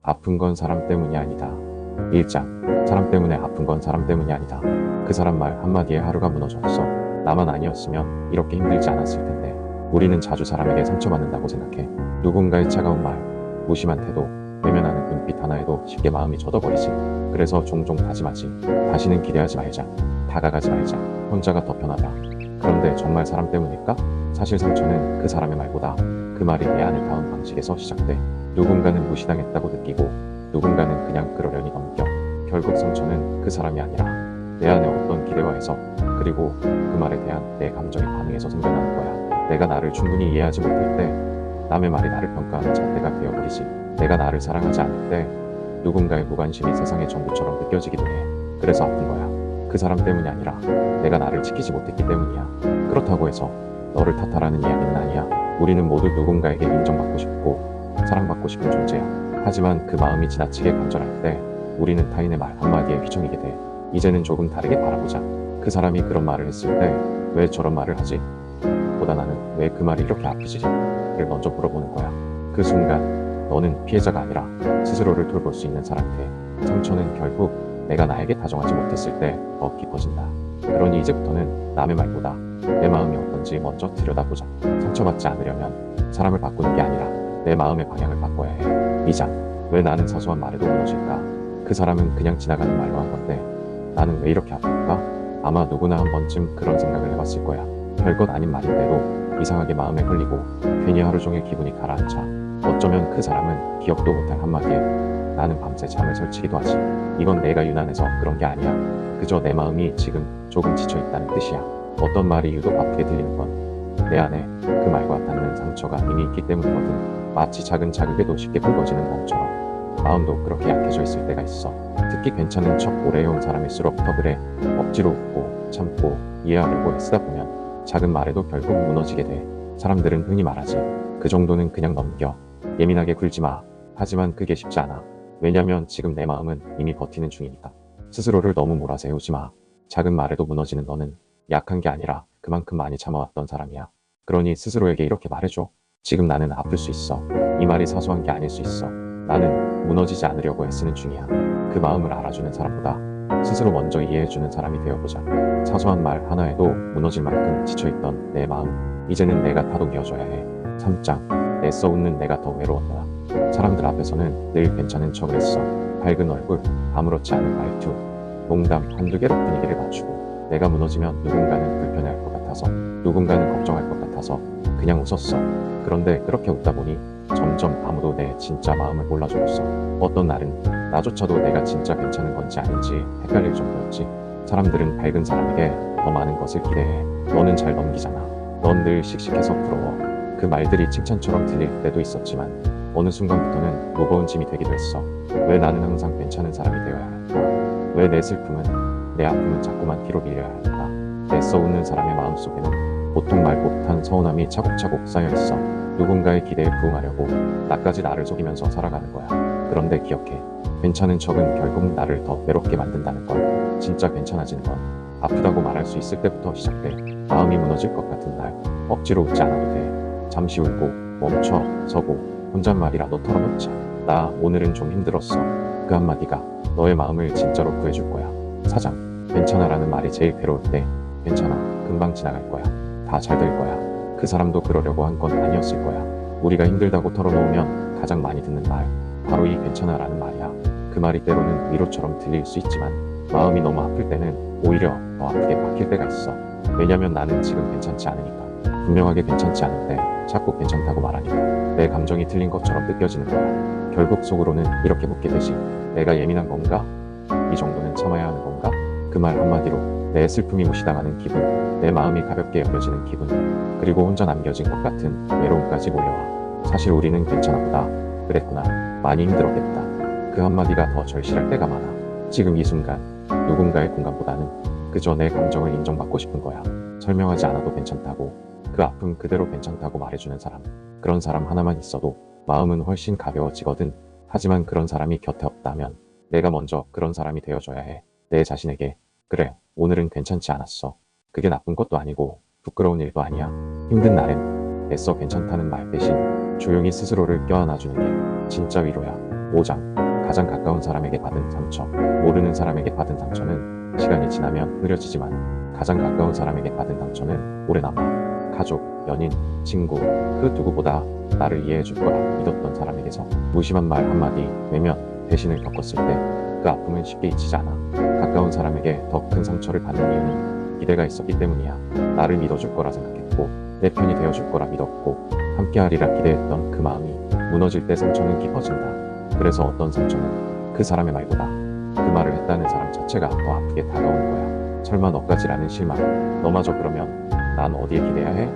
아픈 건 사람 때문이 아니다. 1장. 사람 때문에 아픈 건 사람 때문이 아니다. 그 사람 말 한마디에 하루가 무너졌어. 나만 아니었으면 이렇게 힘들지 않았을 텐데. 우리는 자주 사람에게 상처받는다고 생각해. 누군가의 차가운 말, 무심한 태도, 외면하는 눈빛 하나에도 쉽게 마음이 젖어버리지. 그래서 종종 다짐하지. 다시는 기대하지 말자. 다가가지 말자. 혼자가 더 편하다. 그런데 정말 사람 때문일까? 사실 상처는 그 사람의 말보다 그 말이 내 안에 닿은 방식에서 시작돼. 누군가는 무시당했다고 느끼고 누군가는 그냥 그러려니 넘겨. 결국 상처는 그 사람이 아니라 내 안에 어떤 기대와 해석, 그리고 그 말에 대한 내 감정의 반응에서 생겨나는 거야. 내가 나를 충분히 이해하지 못할 때 남의 말이 나를 평가하는 잣대가 되어버리지. 내가 나를 사랑하지 않을 때 누군가의 무관심이 세상의 전부처럼 느껴지기도 해. 그래서 아픈 거야. 그 사람 때문이 아니라 내가 나를 지키지 못했기 때문이야. 그렇다고 해서 너를 탓하라는 이야기는 아니야. 우리는 모두 누군가에게 인정받고 싶고 사랑받고 싶은 존재야. 하지만 그 마음이 지나치게 간절할 때 우리는 타인의 말 한마디에 휘청이게 돼. 이제는 조금 다르게 바라보자. 그 사람이 그런 말을 했을 때 왜 저런 말을 하지? 보다 나는 왜 그 말이 이렇게 아프지?를 먼저 물어보는 거야. 그 순간 너는 피해자가 아니라 스스로를 돌볼 수 있는 사람이 돼. 상처는 결국 내가 나에게 다정하지 못했을 때 더 깊어진다. 그러니 이제부터는 남의 말보다 내 마음이 어떤지 먼저 들여다보자. 상처받지 않으려면 사람을 바꾸는 게 아니라 내 마음의 방향을 바꿔야 해. 2장. 왜 나는 사소한 말에도 무너질까? 그 사람은 그냥 지나가는 말로 한 건데 나는 왜 이렇게 아플까? 아마 누구나 한 번쯤 그런 생각을 해봤을 거야. 별것 아닌 말인데도 이상하게 마음에 걸리고 괜히 하루 종일 기분이 가라앉아. 어쩌면 그 사람은 기억도 못할 한마디에 나는 밤새 잠을 설치기도 하지. 이건 내가 유난해서 그런 게 아니야. 그저 내 마음이 지금 조금 지쳐있다는 뜻이야. 어떤 말이 유독 아프게 들리는 건 내 안에 그 말과 닿는 상처가 이미 있기 때문이거든. 마치 작은 자극에도 쉽게 붉어지는 멍처럼 마음도 그렇게 약해져 있을 때가 있어. 특히 괜찮은 척 오래 해온 사람일수록 더 그래. 억지로 웃고 참고 이해하려고 애쓰다 보면 작은 말에도 결국 무너지게 돼. 사람들은 흔히 말하지. 그 정도는 그냥 넘겨. 예민하게 굴지 마. 하지만 그게 쉽지 않아. 왜냐면 지금 내 마음은 이미 버티는 중이니까. 스스로를 너무 몰아세우지 마. 작은 말에도 무너지는 너는 약한 게 아니라 그만큼 많이 참아왔던 사람이야. 그러니 스스로에게 이렇게 말해줘. 지금 나는 아플 수 있어. 이 말이 사소한 게 아닐 수 있어. 나는 무너지지 않으려고 애쓰는 중이야. 그 마음을 알아주는 사람보다 스스로 먼저 이해해주는 사람이 되어보자. 사소한 말 하나에도 무너질 만큼 지쳐있던 내 마음. 이제는 내가 타독이어줘야 해. 3장. 애써 웃는 내가 더 외로웠다. 사람들 앞에서는 늘 괜찮은 척을 했어. 밝은 얼굴, 아무렇지 않은 말투, 농담 한두 개로 분위기를 맞추고 내가 무너지면 누군가는 불편해할 것 같아서 누군가는 걱정할 것 같아서 그냥 웃었어. 그런데 그렇게 웃다 보니 점점 아무도 내 진짜 마음을 몰라주었어. 어떤 날은 나조차도 내가 진짜 괜찮은 건지 아닌지 헷갈릴 정도였지. 사람들은 밝은 사람에게 더 많은 것을 기대해. 너는 잘 넘기잖아. 넌 늘 씩씩해서 부러워. 그 말들이 칭찬처럼 들릴 때도 있었지만 어느 순간부터는 무거운 짐이 되기도 했어. 왜 나는 항상 괜찮은 사람이 되어야 할까? 왜 내 슬픔은, 내 아픔은 자꾸만 뒤로 밀려야 할까? 애써 웃는 사람의 마음속에는 보통 말 못한 서운함이 차곡차곡 쌓여있어. 누군가의 기대에 부응하려고 나까지 나를 속이면서 살아가는 거야. 그런데 기억해. 괜찮은 척은 결국 나를 더 외롭게 만든다는 걸. 진짜 괜찮아지는 건 아프다고 말할 수 있을 때부터 시작돼. 마음이 무너질 것 같은 날 억지로 웃지 않아도 돼. 잠시 울고 멈춰 서고 혼잣말이라도 털어놓자. 나 오늘은 좀 힘들었어. 그 한마디가 너의 마음을 진짜로 구해줄 거야. 4장. 괜찮아라는 말이 제일 괴로울 때 괜찮아. 금방 지나갈 거야. 다 잘 될 거야. 그 사람도 그러려고 한 건 아니었을 거야. 우리가 힘들다고 털어놓으면 가장 많이 듣는 말 바로 이 괜찮아라는 말이야. 그 말이 때로는 위로처럼 들릴 수 있지만 마음이 너무 아플 때는 오히려 더 아프게 박힐 때가 있어. 왜냐면 나는 지금 괜찮지 않으니까. 분명하게 괜찮지 않은데 자꾸 괜찮다고 말하니까 내 감정이 틀린 것처럼 느껴지는 거야. 결국 속으로는 이렇게 묻게 되지. 내가 예민한 건가? 이 정도는 참아야 하는 건가? 그 말 한마디로 내 슬픔이 무시당하는 기분, 내 마음이 가볍게 여겨지는 기분, 그리고 혼자 남겨진 것 같은 외로움까지 몰려와. 사실 우리는 괜찮아보다 그랬구나. 많이 힘들었겠다. 그 한마디가 더 절실할 때가 많아. 지금 이 순간 누군가의 공감보다는 그저 내 감정을 인정받고 싶은 거야. 설명하지 않아도 괜찮다고, 그 아픔 그대로 괜찮다고 말해주는 사람. 그런 사람 하나만 있어도 마음은 훨씬 가벼워지거든. 하지만 그런 사람이 곁에 없다면 내가 먼저 그런 사람이 되어줘야 해. 내 자신에게 그래, 오늘은 괜찮지 않았어. 그게 나쁜 것도 아니고 부끄러운 일도 아니야. 힘든 날엔 애써 괜찮다는 말 대신 조용히 스스로를 껴안아주는 게 진짜 위로야. 5장. 가장 가까운 사람에게 받은 상처. 모르는 사람에게 받은 상처는 시간이 지나면 흐려지지만 가장 가까운 사람에게 받은 상처는 오래 남아. 가족, 연인, 친구, 그 누구보다 나를 이해해 줄 거라 믿었던 사람에게서 무심한 말 한마디, 외면, 배신을 겪었을 때 그 아픔은 쉽게 잊히지 않아. 가까운 사람에게 더 큰 상처를 받는 이유는 기대가 있었기 때문이야. 나를 믿어줄 거라 생각했고 내 편이 되어줄 거라 믿었고 함께하리라 기대했던 그 마음이 무너질 때 상처는 깊어진다. 그래서 어떤 상처는 그 사람의 말보다 그 말을 했다는 사람 자체가 더 아프게 다가오는 거야. 설마 너까지라는 실망, 너마저 그러면 난 어디에 기대야 해?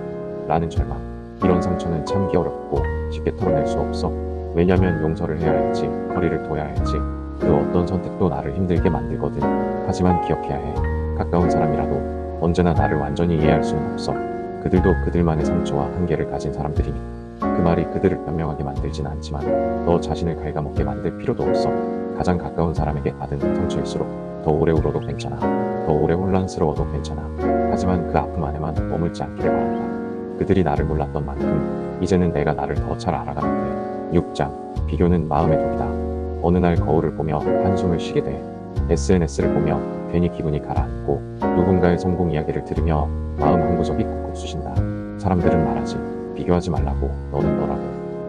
라는 절망. 이런 상처는 참기 어렵고 쉽게 털어낼 수 없어. 왜냐면 용서를 해야 할지 거리를 둬야 할지 그 어떤 선택도 나를 힘들게 만들거든. 하지만 기억해야 해. 가까운 사람이라도 언제나 나를 완전히 이해할 수는 없어. 그들도 그들만의 상처와 한계를 가진 사람들이니 그 말이 그들을 변명하게 만들진 않지만 너 자신을 갉아먹게 만들 필요도 없어. 가장 가까운 사람에게 받은 상처일수록 더 오래 울어도 괜찮아. 더 오래 혼란스러워도 괜찮아. 하지만 그 아픔 안에만 머물지 않기를 바란다. 그들이 나를 몰랐던 만큼 이제는 내가 나를 더 잘 알아가는데. 6장. 비교는 마음의 독이다. 어느 날 거울을 보며 한숨을 쉬게 돼. SNS를 보며 괜히 기분이 가라앉고 누군가의 성공 이야기를 들으며 마음 한 구석이 쿡쿡 쑤신다. 사람들은 말하지. 비교하지 말라고, 너는 너라고.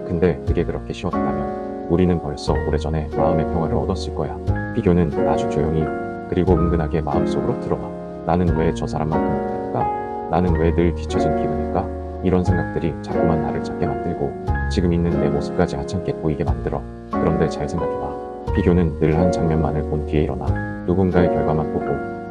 근데 그게 그렇게 쉬웠다면 우리는 벌써 오래전에 마음의 평화를 얻었을 거야. 비교는 아주 조용히 그리고 은근하게 마음속으로 들어와. 나는 왜 저 사람만큼 못할까? 나는 왜 늘 뒤처진 기분일까? 이런 생각들이 자꾸만 나를 작게 만들고 지금 있는 내 모습까지 하찮게 보이게 만들어. 그런데 잘 생각해봐. 비교는 늘 한 장면만을 본 뒤에 일어나. 누군가의 결과만 보고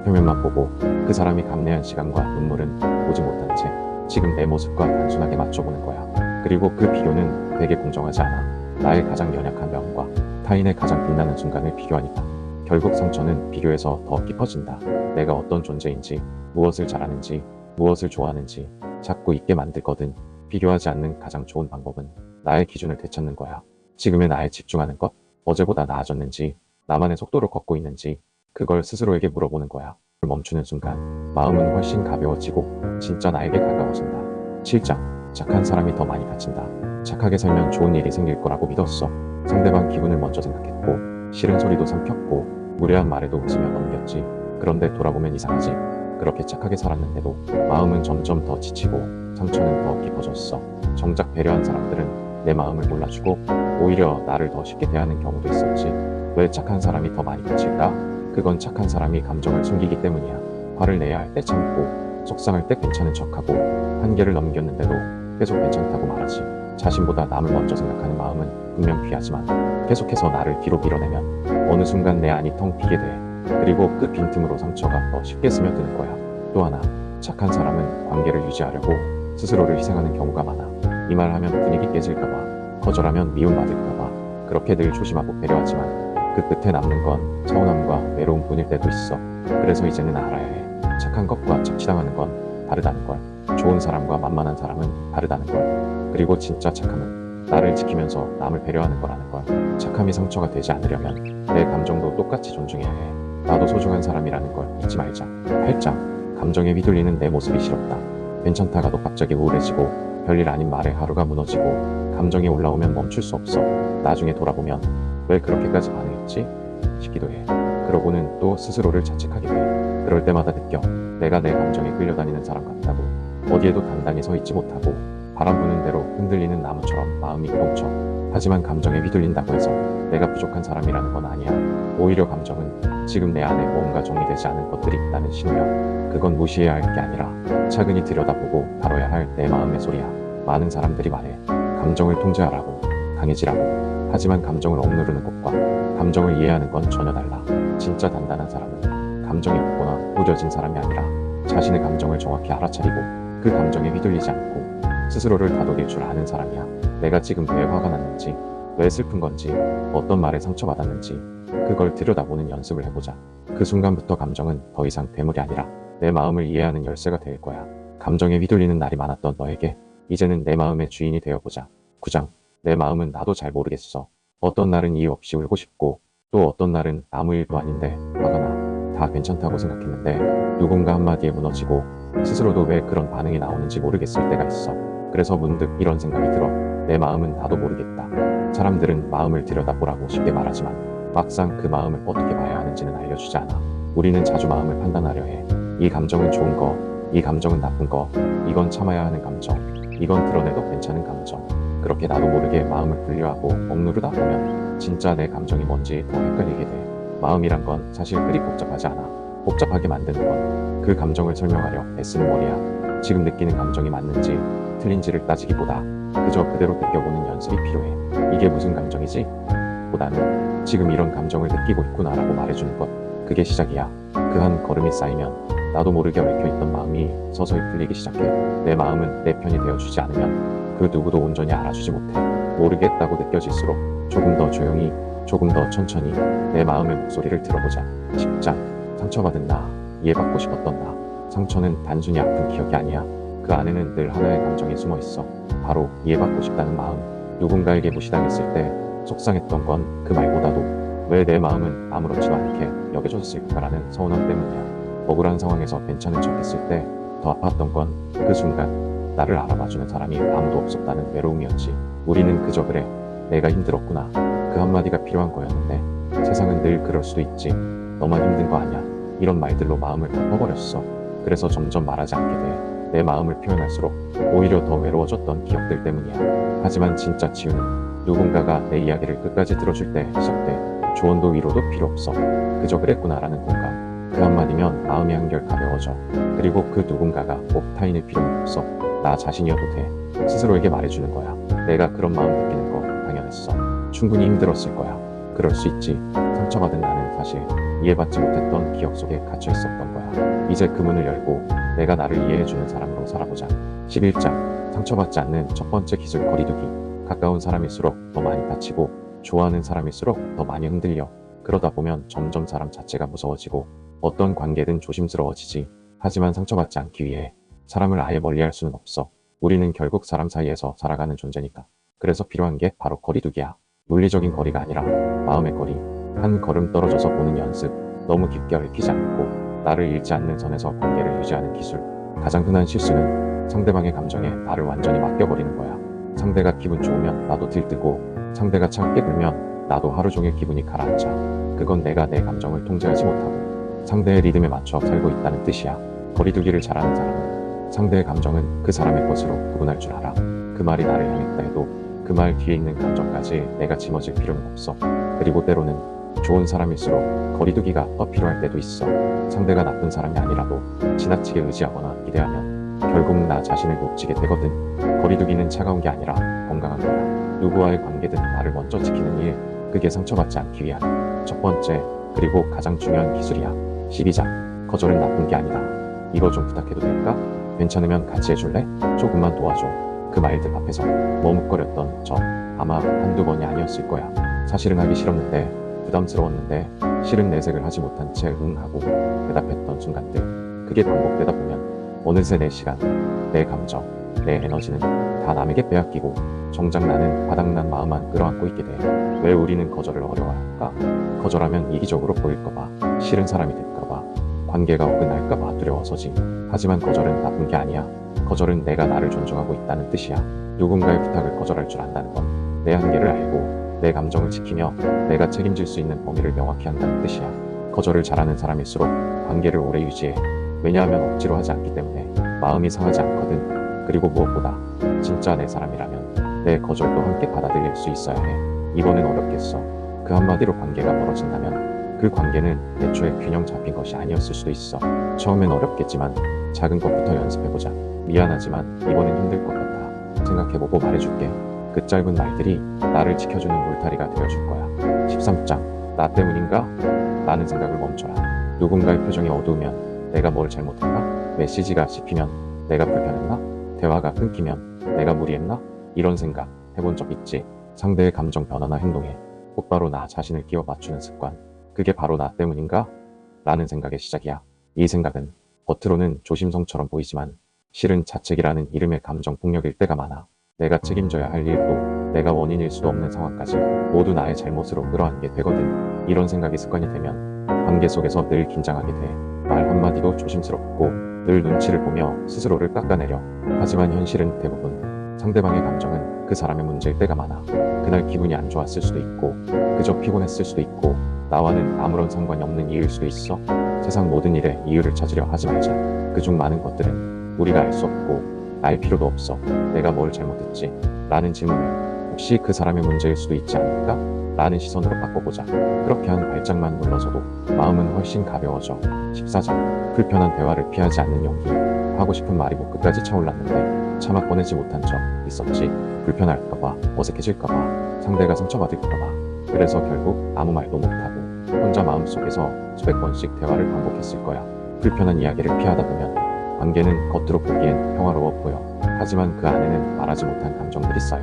표면만 보고 그 사람이 감내한 시간과 눈물은 보지 못한 채 지금 내 모습과 단순하게 맞춰보는 거야. 그리고 그 비교는 되게 공정하지 않아. 나의 가장 연약한 면과 타인의 가장 빛나는 순간을 비교하니까. 결국 상처는 비교에서 더 깊어진다. 내가 어떤 존재인지, 무엇을 잘하는지, 무엇을 좋아하는지 자꾸 잊게 만들거든. 비교하지 않는 가장 좋은 방법은 나의 기준을 되찾는 거야. 지금의 나에 집중하는 것, 어제보다 나아졌는지, 나만의 속도로 걷고 있는지 그걸 스스로에게 물어보는 거야. 멈추는 순간 마음은 훨씬 가벼워지고 진짜 나에게 가까워진다. 7장. 착한 사람이 더 많이 다친다. 착하게 살면 좋은 일이 생길 거라고 믿었어. 상대방 기분을 먼저 생각했고 싫은 소리도 삼켰고 무례한 말에도 웃으며 넘겼지. 그런데 돌아보면 이상하지. 그렇게 착하게 살았는데도 마음은 점점 더 지치고 상처는 더 깊어졌어. 정작 배려한 사람들은 내 마음을 몰라주고 오히려 나를 더 쉽게 대하는 경우도 있었지. 왜 착한 사람이 더 많이 다칠까? 그건 착한 사람이 감정을 숨기기 때문이야. 화를 내야 할 때 참고 속상할 때 괜찮은 척하고 한계를 넘겼는데도 계속 괜찮다고 말하지. 자신보다 남을 먼저 생각하는 마음은 분명 귀하지만 계속해서 나를 뒤로 밀어내면 어느 순간 내 안이 텅 비게 돼. 그리고 그 빈틈으로 상처가 더 쉽게 스며드는 거야. 또 하나, 착한 사람은 관계를 유지하려고 스스로를 희생하는 경우가 많아. 이 말 하면 분위기 깨질까봐, 거절하면 미움받을까봐 그렇게 늘 조심하고 배려하지만 그 끝에 남는 건 서운함과 외로움 뿐일 때도 있어. 그래서 이제는 알아야 해. 착한 것과 착취당하는 건 다르다는 걸. 좋은 사람과 만만한 사람은 다르다는 걸. 그리고 진짜 착함은 나를 지키면서 남을 배려하는 거라는 걸. 착함이 상처가 되지 않으려면 내 감정도 똑같이 존중해야 해. 나도 소중한 사람이라는 걸 잊지 말자. 8장. 감정에 휘둘리는 내 모습이 싫었다. 괜찮다가도 갑자기 우울해지고 별일 아닌 말에 하루가 무너지고 감정이 올라오면 멈출 수 없어. 나중에 돌아보면 왜 그렇게까지 반응했지? 싶기도 해. 그러고는 또 스스로를 자책하게 돼. 그럴 때마다 느껴. 내가 내 감정에 끌려다니는 사람 같다고. 어디에도 단단히 서 있지 못하고 바람 부는 대로 흔들리는 나무처럼 마음이 멈춰. 하지만 감정에 휘둘린다고 해서 내가 부족한 사람이라는 건 아니야. 오히려 감정은 지금 내 안에 뭔가 정리되지 않은 것들이 있다는 신호야. 그건 무시해야 할 게 아니라 차근히 들여다보고 다뤄야 할 내 마음의 소리야. 많은 사람들이 말해. 감정을 통제하라고, 강해지라고. 하지만 감정을 억누르는 것과 감정을 이해하는 건 전혀 달라. 진짜 단단한 사람은 감정이 없거나 무뎌진 사람이 아니라 자신의 감정을 정확히 알아차리고 그 감정에 휘둘리지 않고 스스로를 다독일 줄 아는 사람이야. 내가 지금 왜 화가 났는지, 왜 슬픈 건지, 어떤 말에 상처받았는지 그걸 들여다보는 연습을 해보자. 그 순간부터 감정은 더 이상 괴물이 아니라 내 마음을 이해하는 열쇠가 될 거야. 감정에 휘둘리는 날이 많았던 너에게 이제는 내 마음의 주인이 되어보자. 9장. 내 마음은 나도 잘 모르겠어. 어떤 날은 이유 없이 울고 싶고 또 어떤 날은 아무 일도 아닌데 화가 나. 다 괜찮다고 생각했는데 누군가 한마디에 무너지고 스스로도 왜 그런 반응이 나오는지 모르겠을 때가 있어. 그래서 문득 이런 생각이 들어. 내 마음은 나도 모르겠다. 사람들은 마음을 들여다보라고 쉽게 말하지만 막상 그 마음을 어떻게 봐야 하는지는 알려주지 않아. 우리는 자주 마음을 판단하려 해. 이 감정은 좋은 거, 이 감정은 나쁜 거, 이건 참아야 하는 감정, 이건 드러내도 괜찮은 감정. 그렇게 나도 모르게 마음을 분류하고 억누르다 보면 진짜 내 감정이 뭔지 더 헷갈리게 돼. 마음이란 건 사실 그리 복잡하지 않아. 복잡하게 만드는 건 그 감정을 설명하려 애쓰는 머리야. 지금 느끼는 감정이 맞는지 틀린지를 따지기보다 그저 그대로 느껴보는 연습이 필요해. 이게 무슨 감정이지? 보다는 지금 이런 감정을 느끼고 있구나라고 말해주는 것. 그게 시작이야. 그 한 걸음이 쌓이면 나도 모르게 얽혀있던 마음이 서서히 풀리기 시작해. 내 마음은 내 편이 되어주지 않으면 그 누구도 온전히 알아주지 못해. 모르겠다고 느껴질수록 조금 더 조용히, 조금 더 천천히 내 마음의 목소리를 들어보자. 10장. 상처받은 나, 이해받고 싶었던 나. 상처는 단순히 아픈 기억이 아니야. 그 안에는 늘 하나의 감정이 숨어 있어. 바로 이해받고 싶다는 마음. 누군가에게 무시당했을 때 속상했던 건 그 말보다도 왜 내 마음은 아무렇지도 않게 여겨졌을까라는 서운함 때문이야. 억울한 상황에서 괜찮은 척했을 때 더 아팠던 건 그 순간 나를 알아봐주는 사람이 아무도 없었다는 외로움이었지. 우리는 그저 그래, 내가 힘들었구나, 그 한마디가 필요한 거였는데 세상은 늘 그럴 수도 있지, 너만 힘든 거 아니야, 이런 말들로 마음을 덮어버렸어. 그래서 점점 말하지 않게 돼. 내 마음을 표현할수록 오히려 더 외로워졌던 기억들 때문이야. 하지만 진짜 치유는 누군가가 내 이야기를 끝까지 들어줄 때 시작돼. 조언도 위로도 필요 없어. 그저 그랬구나라는 공감. 그 한마디면 마음이 한결 가벼워져. 그리고 그 누군가가 꼭 타인일 필요는 없어. 나 자신이어도 돼. 스스로에게 말해주는 거야. 내가 그런 마음 느끼는 거 당연했어. 충분히 힘들었을 거야. 그럴 수 있지. 상처받은 나는 사실 이해받지 못했던 기억 속에 갇혀 있었던 거야. 이제 그 문을 열고 내가 나를 이해해주는 사람으로 살아보자. 11장. 상처받지 않는 첫 번째 기술, 거리두기. 가까운 사람일수록 더 많이 다치고 좋아하는 사람일수록 더 많이 흔들려. 그러다 보면 점점 사람 자체가 무서워지고 어떤 관계든 조심스러워지지. 하지만 상처받지 않기 위해 사람을 아예 멀리할 수는 없어. 우리는 결국 사람 사이에서 살아가는 존재니까. 그래서 필요한 게 바로 거리두기야. 물리적인 거리가 아니라 마음의 거리. 한 걸음 떨어져서 보는 연습. 너무 깊게 얽히지 않고 나를 잃지 않는 선에서 관계를 유지하는 기술. 가장 흔한 실수는 상대방의 감정에 나를 완전히 맡겨버리는 거야. 상대가 기분 좋으면 나도 들뜨고, 상대가 차갑게 굴면 나도 하루 종일 기분이 가라앉아. 그건 내가 내 감정을 통제하지 못하고 상대의 리듬에 맞춰 살고 있다는 뜻이야. 거리두기를 잘하는 사람은 상대의 감정은 그 사람의 것으로 구분할 줄 알아. 그 말이 나를 향했다 해도 그 말 뒤에 있는 감정까지 내가 짊어질 필요는 없어. 그리고 때로는 좋은 사람일수록 거리두기가 더 필요할 때도 있어. 상대가 나쁜 사람이 아니라도 지나치게 의지하거나 기대하면 결국 나 자신을 놓치게 되거든. 거리두기는 차가운 게 아니라 건강한 거야. 누구와의 관계든 나를 먼저 지키는 일. 그게 상처받지 않기 위한 첫 번째 그리고 가장 중요한 기술이야. 12장. 거절은 나쁜 게 아니다. 이거 좀 부탁해도 될까? 괜찮으면 같이 해줄래? 조금만 도와줘. 그 말들 앞에서 머뭇거렸던 저 아마 한두 번이 아니었을 거야. 사실은 하기 싫었는데, 부담스러웠는데, 싫은 내색을 하지 못한 채 응하고 대답했던 순간들. 그게 반복되다 보면 어느새 내 시간, 내 감정, 내 에너지는 다 남에게 빼앗기고 정작 나는 바닥난 마음만 끌어안고 있게 돼. 왜 우리는 거절을 어려워할까? 거절하면 이기적으로 보일까봐, 싫은 사람이 될까봐, 관계가 어긋날까봐 두려워서지. 하지만 거절은 나쁜 게 아니야. 거절은 내가 나를 존중하고 있다는 뜻이야. 누군가의 부탁을 거절할 줄 안다는 건 내 한계를 알고 내 감정을 지키며 내가 책임질 수 있는 범위를 명확히 한다는 뜻이야. 거절을 잘하는 사람일수록 관계를 오래 유지해. 왜냐하면 억지로 하지 않기 때문에 마음이 상하지 않거든. 그리고 무엇보다 진짜 내 사람이라면 내 거절도 함께 받아들일 수 있어야 해. 이거는 어렵겠어. 그 한마디로 관계가 멀어진다면 그 관계는 애초에 균형 잡힌 것이 아니었을 수도 있어. 처음엔 어렵겠지만 작은 것부터 연습해보자. 미안하지만 이번엔 힘들 것 같아. 생각해보고 말해줄게. 그 짧은 말들이 나를 지켜주는 울타리가 되어줄 거야. 13장. 나 때문인가? 라는 생각을 멈춰라. 누군가의 표정이 어두우면 내가 뭘 잘못했나? 메시지가 씹히면 내가 불편했나? 대화가 끊기면 내가 무리했나? 이런 생각 해본 적 있지? 상대의 감정 변화나 행동에 곧바로 나 자신을 끼워 맞추는 습관. 그게 바로 나 때문인가? 라는 생각의 시작이야. 이 생각은 겉으로는 조심성처럼 보이지만 실은 자책이라는 이름의 감정 폭력일 때가 많아. 내가 책임져야 할 일도 내가 원인일 수도 없는 상황까지 모두 나의 잘못으로 끌어안게 되거든. 이런 생각이 습관이 되면 관계 속에서 늘 긴장하게 돼. 말 한마디도 조심스럽고 늘 눈치를 보며 스스로를 깎아내려. 하지만 현실은 대부분 상대방의 감정은 그 사람의 문제일 때가 많아. 그날 기분이 안 좋았을 수도 있고 그저 피곤했을 수도 있고 나와는 아무런 상관이 없는 이유일 수도 있어. 세상 모든 일에 이유를 찾으려 하지 말자. 그중 많은 것들은 우리가 알 수 없고 알 필요도 없어. 내가 뭘 잘못했지? 라는 질문을 혹시 그 사람의 문제일 수도 있지 않을까? 라는 시선으로 바꿔보자. 그렇게 한 발짝만 물러서도 마음은 훨씬 가벼워져. 14장 불편한 대화를 피하지 않는 용기. 하고 싶은 말이 목끝까지 차올랐는데 차마 꺼내지 못한 적 있었지. 불편할까봐, 어색해질까봐, 상대가 상처받을까봐. 그래서 결국 아무 말도 못하고 혼자 마음속에서 수백 번씩 대화를 반복했을 거야. 불편한 이야기를 피하다 보면 관계는 겉으로 보기엔 평화로워 보여. 하지만 그 안에는 말하지 못한 감정들이 쌓여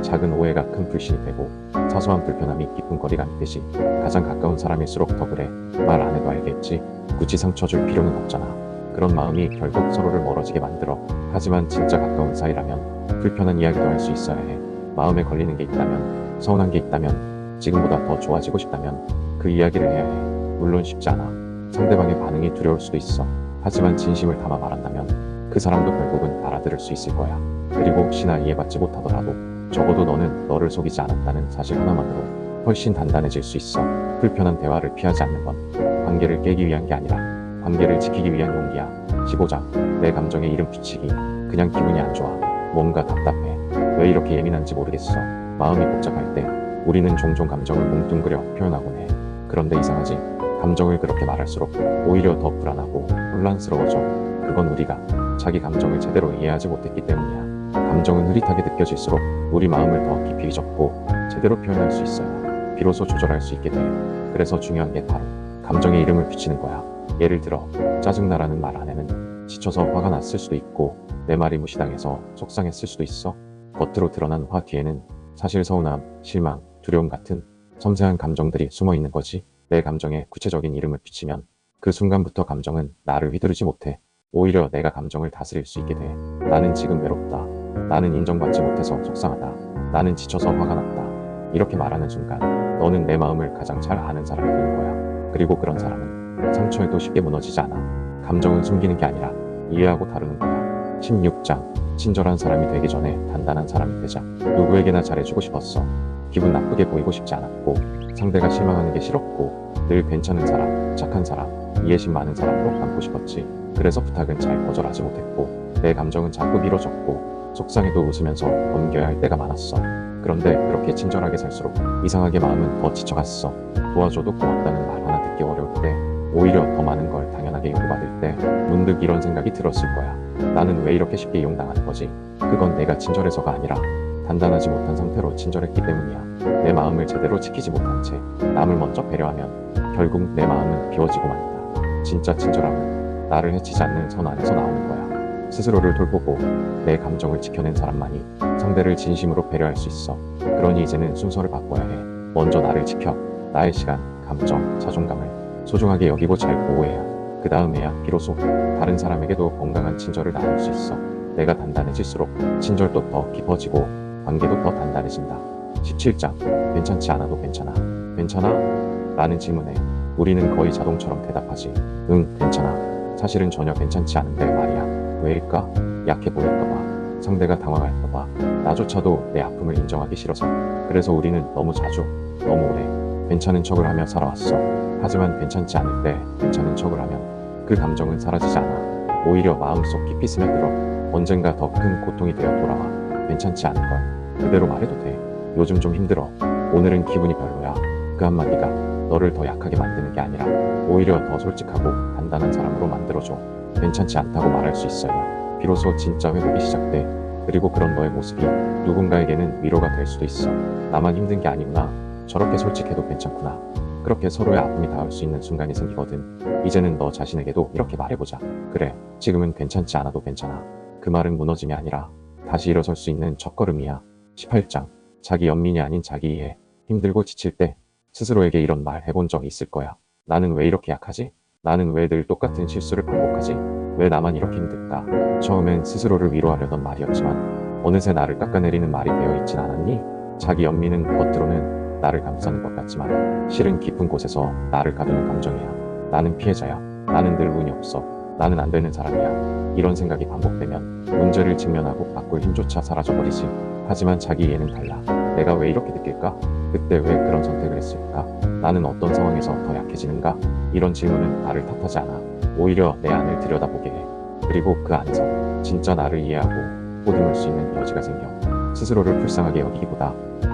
작은 오해가 큰 불신이 되고 사소한 불편함이 깊은 거리가 있듯이 가장 가까운 사람일수록 더 그래. 말 안 해도 알겠지. 굳이 상처 줄 필요는 없잖아. 그런 마음이 결국 서로를 멀어지게 만들어. 하지만 진짜 가까운 사이라면 불편한 이야기도 할 수 있어야 해. 마음에 걸리는 게 있다면, 서운한 게 있다면, 지금보다 더 좋아지고 싶다면 그 이야기를 해야 해. 물론 쉽지 않아. 상대방의 반응이 두려울 수도 있어. 하지만 진심을 담아 말한다면 그 사람도 결국은 알아들을 수 있을 거야. 그리고 혹시나 이해받지 못하더라도 적어도 너는 너를 속이지 않았다는 사실 하나만으로 훨씬 단단해질 수 있어. 불편한 대화를 피하지 않는 건 관계를 깨기 위한 게 아니라 관계를 지키기 위한 용기야. 15장 내 감정에 이름 붙이기. 그냥 기분이 안 좋아. 뭔가 답답해. 왜 이렇게 예민한지 모르겠어. 마음이 복잡할 때 우리는 종종 감정을 뭉뚱그려 표현하곤 해. 그런데 이상하지? 감정을 그렇게 말할수록 오히려 더 불안하고 혼란스러워져. 그건 우리가 자기 감정을 제대로 이해하지 못했기 때문이야. 감정은 흐릿하게 느껴질수록 우리 마음을 더 깊이 접고 제대로 표현할 수 있어야 비로소 조절할 수 있게 돼. 그래서 중요한 게 바로 감정에 이름을 붙이는 거야. 예를 들어 짜증나라는 말 안에는 지쳐서 화가 났을 수도 있고 내 말이 무시당해서 속상했을 수도 있어. 겉으로 드러난 화 뒤에는 사실 서운함, 실망, 두려움 같은 섬세한 감정들이 숨어 있는 거지. 내 감정에 구체적인 이름을 붙이면 그 순간부터 감정은 나를 휘두르지 못해. 오히려 내가 감정을 다스릴 수 있게 돼. 나는 지금 외롭다. 나는 인정받지 못해서 속상하다. 나는 지쳐서 화가 났다. 이렇게 말하는 순간 너는 내 마음을 가장 잘 아는 사람이 되는 거야. 그리고 그런 사람은 상처에도 쉽게 무너지지 않아. 감정은 숨기는 게 아니라 이해하고 다루는 거야. 16장 친절한 사람이 되기 전에 단단한 사람이 되자. 누구에게나 잘해주고 싶었어. 기분 나쁘게 보이고 싶지 않았고 상대가 실망하는 게 싫었고 늘 괜찮은 사람, 착한 사람, 이해심 많은 사람으로 남고 싶었지. 그래서 부탁은 잘 거절하지 못했고 내 감정은 자꾸 미뤄졌고 속상해도 웃으면서 넘겨야 할 때가 많았어. 그런데 그렇게 친절하게 살수록 이상하게 마음은 더 지쳐갔어. 도와줘도 고맙다는 말 하나 듣기 어려울 때, 오히려 더 많은 걸 당연하게 요구받을 때 문득 이런 생각이 들었을 거야. 나는 왜 이렇게 쉽게 이용당하는 거지? 그건 내가 친절해서가 아니라 단단하지 못한 상태로 친절했기 때문이야. 내 마음을 제대로 지키지 못한 채 남을 먼저 배려하면 결국 내 마음은 비워지고 만다. 진짜 친절함은 나를 해치지 않는 선 안에서 나오는 거야. 스스로를 돌보고 내 감정을 지켜낸 사람만이 상대를 진심으로 배려할 수 있어. 그러니 이제는 순서를 바꿔야 해. 먼저 나를 지켜. 나의 시간, 감정, 자존감을 소중하게 여기고 잘 보호해야 그 다음에야 비로소 다른 사람에게도 건강한 친절을 나눌 수 있어. 내가 단단해질수록 친절도 더 깊어지고 관계도 더 단단해진다. 17장 괜찮지 않아도 괜찮아. 괜찮아? 라는 질문에 우리는 거의 자동처럼 대답하지. 응, 괜찮아. 사실은 전혀 괜찮지 않은데 말이야. 왜일까? 약해 보일까봐, 상대가 당황할까봐, 나조차도 내 아픔을 인정하기 싫어서. 그래서 우리는 너무 자주, 너무 오래 괜찮은 척을 하며 살아왔어. 하지만 괜찮지 않을 때 괜찮은 척을 하면 그 감정은 사라지지 않아. 오히려 마음속 깊이 스며들어 언젠가 더 큰 고통이 되어 돌아와. 괜찮지 않은 걸 그대로 말해도 돼. 요즘 좀 힘들어. 오늘은 기분이 별로야. 그 한마디가 너를 더 약하게 만드는 게 아니라 오히려 더 솔직하고 단단한 사람으로 만들어줘. 괜찮지 않다고 말할 수 있어야 비로소 진짜 회복이 시작돼. 그리고 그런 너의 모습이 누군가에게는 위로가 될 수도 있어. 나만 힘든 게 아니구나. 저렇게 솔직해도 괜찮구나. 그렇게 서로의 아픔이 닿을 수 있는 순간이 생기거든. 이제는 너 자신에게도 이렇게 말해보자. 그래, 지금은 괜찮지 않아도 괜찮아. 그 말은 무너짐이 아니라 다시 일어설 수 있는 첫걸음이야. 18장 자기 연민이 아닌 자기 이해. 힘들고 지칠 때 스스로에게 이런 말 해본 적 있을 거야. 나는 왜 이렇게 약하지? 나는 왜 늘 똑같은 실수를 반복하지? 왜 나만 이렇게 힘들까? 처음엔 스스로를 위로하려던 말이었지만 어느새 나를 깎아내리는 말이 되어 있진 않았니? 자기 연민은 겉으로는 나를 감싸는 것 같지만 실은 깊은 곳에서 나를 가두는 감정이야. 나는 피해자야. 나는 늘 운이 없어. 나는 안 되는 사람이야. 이런 생각이 반복되면 문제를 직면하고 바꿀 힘조차 사라져버리지. 하지만 자기 이해는 달라. 내가 왜 이렇게 느낄까? 그때 왜 그런 선택을 했을까? 나는 어떤 상황에서 더 약해지는가? 이런 질문은 나를 탓하지 않아. 오히려 내 안을 들여다보게 해. 그리고 그 안에서 진짜 나를 이해하고 보듬을 수 있는 여지가 생겨. 스스로를 불쌍하게 여기기보다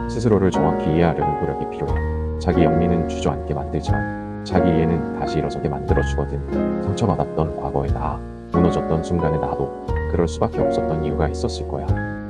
스스로를 정확히 이해하려는 노력이 필요해. 자기 영리는 주저앉게 만들지만 자기 이해는 다시 일어서게 만들어주거든. 상처받았던 과거의 나, 무너졌던 순간의 나도 그럴 수밖에 없었던 이유가 있었을 거야.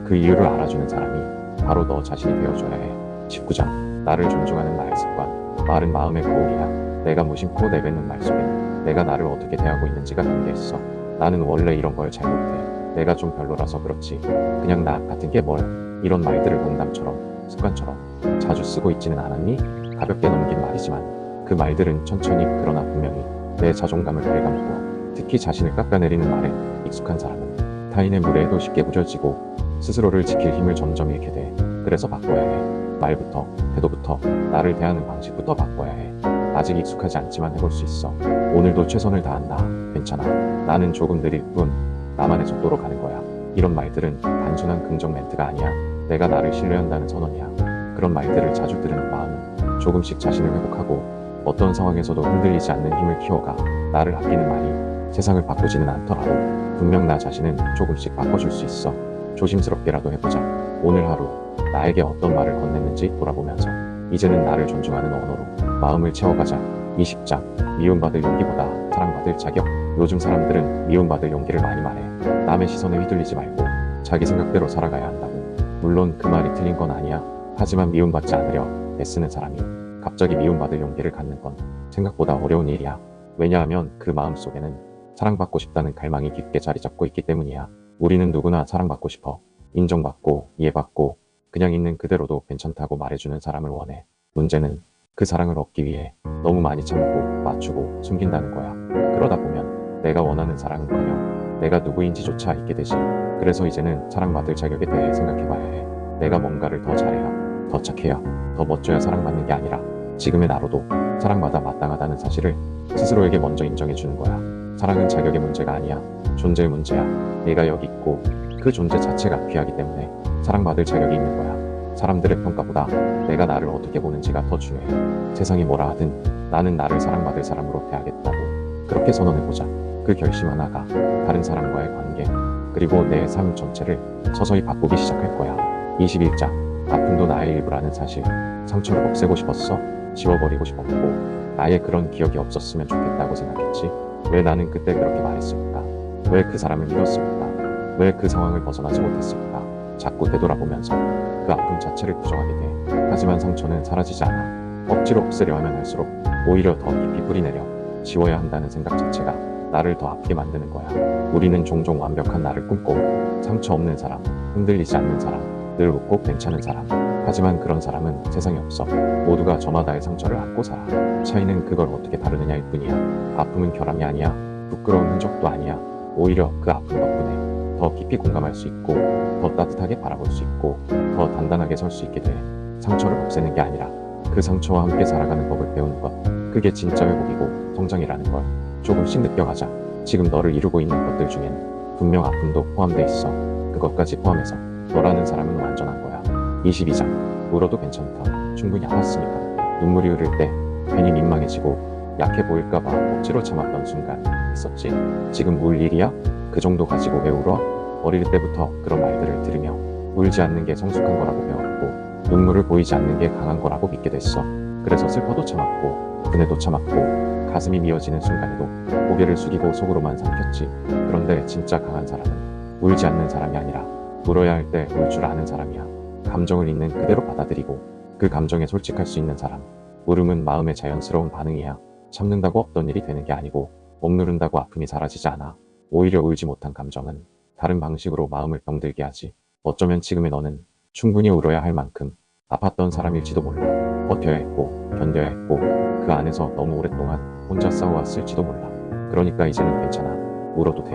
그 이유를 알아주는 사람이 바로 너 자신이 되어줘야 해. 19장. 나를 존중하는 나의 습관. 말은 마음의 거울이야. 내가 무심코 내뱉는 말 속에 내가 나를 어떻게 대하고 있는지가 담겨있어. 나는 원래 이런 걸 잘 못해. 내가 좀 별로라서 그렇지. 그냥 나 같은 게 뭘. 이런 말들을 농담처럼, 습관처럼 자주 쓰고 있지는 않았니? 가볍게 넘긴 말이지만 그 말들은 천천히 그러나 분명히 내 자존감을 갉아먹고, 특히 자신을 깎아내리는 말에 익숙한 사람은 타인의 무례에도 쉽게 부려지고 스스로를 지킬 힘을 점점 잃게 돼. 그래서 바꿔야 해. 말부터, 태도부터, 나를 대하는 방식부터 바꿔야 해. 아직 익숙하지 않지만 해볼 수 있어. 오늘도 최선을 다한다. 괜찮아. 나는 조금 느릴 뿐. 나만의 속도로 가는 거야. 이런 말들은 단순한 긍정 멘트가 아니야. 내가 나를 신뢰한다는 선언이야. 그런 말들을 자주 들은 마음은 조금씩 자신을 회복하고 어떤 상황에서도 흔들리지 않는 힘을 키워가. 나를 아끼는 말이 세상을 바꾸지는 않더라도 분명 나 자신은 조금씩 바꿔줄 수 있어. 조심스럽게라도 해보자. 오늘 하루 나에게 어떤 말을 건넸는지 돌아보면서 이제는 나를 존중하는 언어로 마음을 채워가자. 20장. 미움받을 용기보다 사랑받을 자격. 요즘 사람들은 미움받을 용기를 많이 말해. 남의 시선에 휘둘리지 말고 자기 생각대로 살아가야 한다고. 물론 그 말이 틀린 건 아니야. 하지만 미움받지 않으려 애쓰는 사람이 갑자기 미움받을 용기를 갖는 건 생각보다 어려운 일이야. 왜냐하면 그 마음 속에는 사랑받고 싶다는 갈망이 깊게 자리 잡고 있기 때문이야. 우리는 누구나 사랑받고 싶어. 인정받고 이해받고 그냥 있는 그대로도 괜찮다고 말해주는 사람을 원해. 문제는 그 사랑을 얻기 위해 너무 많이 참고 맞추고 숨긴다는 거야. 그러다 보면 내가 원하는 사랑은커녕 내가 누구인지조차 잊게 되지. 그래서 이제는 사랑받을 자격에 대해 생각해봐야 해. 내가 뭔가를 더 잘해야, 더 착해야, 더 멋져야 사랑받는 게 아니라 지금의 나로도 사랑받아 마땅하다는 사실을 스스로에게 먼저 인정해주는 거야. 사랑은 자격의 문제가 아니야. 존재의 문제야. 내가 여기 있고 그 존재 자체가 귀하기 때문에 사랑받을 자격이 있는 거야. 사람들의 평가보다 내가 나를 어떻게 보는지가 더 중요해. 세상이 뭐라 하든 나는 나를 사랑받을 사람으로 대하겠다고 그렇게 선언해보자. 그 결심 하나가 다른 사람과의 관계 그리고 내 삶 전체를 서서히 바꾸기 시작할 거야. 21장. 아픔도 나의 일부라는 사실. 상처를 없애고 싶었어. 지워버리고 싶었고 나의 그런 기억이 없었으면 좋겠다고 생각했지. 왜 나는 그때 그렇게 말했을까? 왜 그 사람을 믿었을까? 왜 그 상황을 벗어나지 못했을까? 자꾸 되돌아보면서 그 아픔 자체를 부정하게 돼. 하지만 상처는 사라지지 않아. 억지로 없애려 하면 할수록 오히려 더 깊이 뿌리내려 지워야 한다는 생각 자체가 나를 더 아프게 만드는 거야. 우리는 종종 완벽한 나를 꿈꿔. 상처 없는 사람, 흔들리지 않는 사람, 늘 웃고 괜찮은 사람. 하지만 그런 사람은 세상에 없어. 모두가 저마다의 상처를 안고 살아. 차이는 그걸 어떻게 다루느냐일 뿐이야. 아픔은 결함이 아니야. 부끄러운 흔적도 아니야. 오히려 그 아픔 덕분에 더 깊이 공감할 수 있고 더 따뜻하게 바라볼 수 있고 더 단단하게 설 수 있게 돼. 상처를 없애는 게 아니라 그 상처와 함께 살아가는 법을 배우는 것. 그게 진짜 회복이고 성장이라는 걸 조금씩 느껴가자. 지금 너를 이루고 있는 것들 중엔 분명 아픔도 포함돼 있어. 그것까지 포함해서 너라는 사람은 완전한 거야. 22장. 울어도 괜찮다. 충분히 아팠으니까. 눈물이 흐를 때 괜히 민망해지고 약해 보일까봐 억지로 참았던 순간 있었지. 지금 울 일이야? 그 정도 가지고 왜 울어? 어릴 때부터 그런 말들을 들으며 울지 않는 게 성숙한 거라고 배웠고 눈물을 보이지 않는 게 강한 거라고 믿게 됐어. 그래서 슬퍼도 참았고 분해도 참았고 가슴이 미어지는 순간에도 고개를 숙이고 속으로만 삼켰지. 그런데 진짜 강한 사람은 울지 않는 사람이 아니라 울어야 할 때 울 줄 아는 사람이야. 감정을 있는 그대로 받아들이고 그 감정에 솔직할 수 있는 사람. 울음은 마음의 자연스러운 반응이야. 참는다고 없던 일이 되는 게 아니고 억누른다고 아픔이 사라지지 않아. 오히려 울지 못한 감정은 다른 방식으로 마음을 병들게 하지. 어쩌면 지금의 너는 충분히 울어야 할 만큼 아팠던 사람일지도 몰라. 버텨야 했고 견뎌야 했고 그 안에서 너무 오랫동안 혼자 싸워왔을지도 몰라. 그러니까 이제는 괜찮아. 울어도 돼.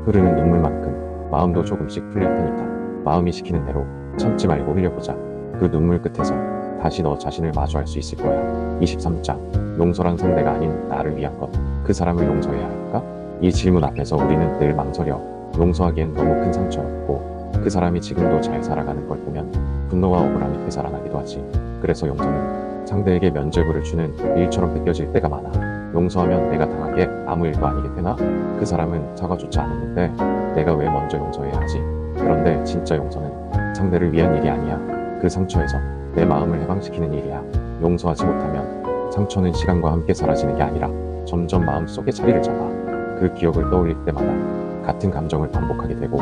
흐르는 눈물만큼 마음도 조금씩 풀릴 테니까 마음이 시키는 대로 참지 말고 흘려보자. 그 눈물 끝에서 다시 너 자신을 마주할 수 있을 거야. 23장. 용서란 상대가 아닌 나를 위한 것. 그 사람을 용서해야 할까? 이 질문 앞에서 우리는 늘 망설여. 용서하기엔 너무 큰 상처였고 그 사람이 지금도 잘 살아가는 걸 보면 분노와 억울함이 되살아나기도 하지. 그래서 용서는 상대에게 면죄부를 주는 일처럼 느껴질 때가 많아. 용서하면 내가 당하게 아무 일도 아니게 되나? 그 사람은 사과조차 안 했는데 내가 왜 먼저 용서해야 하지? 그런데 진짜 용서는 상대를 위한 일이 아니야. 그 상처에서 내 마음을 해방시키는 일이야. 용서하지 못하면 상처는 시간과 함께 사라지는 게 아니라 점점 마음속에 자리를 잡아. 그 기억을 떠올릴 때마다 같은 감정을 반복하게 되고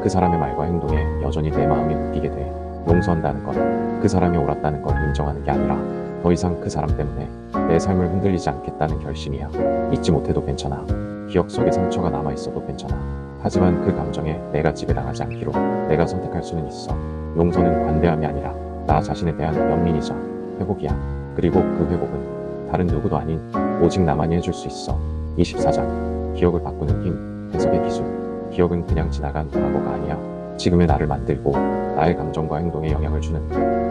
그 사람의 말과 행동에 여전히 내 마음이 묶이게 돼. 용서한다는 건 그 사람이 옳았다는 걸 인정하는 게 아니라 더 이상 그 사람 때문에 내 삶을 흔들리지 않겠다는 결심이야. 잊지 못해도 괜찮아. 기억 속에 상처가 남아있어도 괜찮아. 하지만 그 감정에 내가 지배당하지 않기로 내가 선택할 수는 있어. 용서는 관대함이 아니라 나 자신에 대한 연민이자 회복이야. 그리고 그 회복은 다른 누구도 아닌 오직 나만이 해줄 수 있어. 24장 기억을 바꾸는 힘, 해석의 기술. 기억은 그냥 지나간 과거가 아니야. 지금의 나를 만들고 나의 감정과 행동에 영향을 주는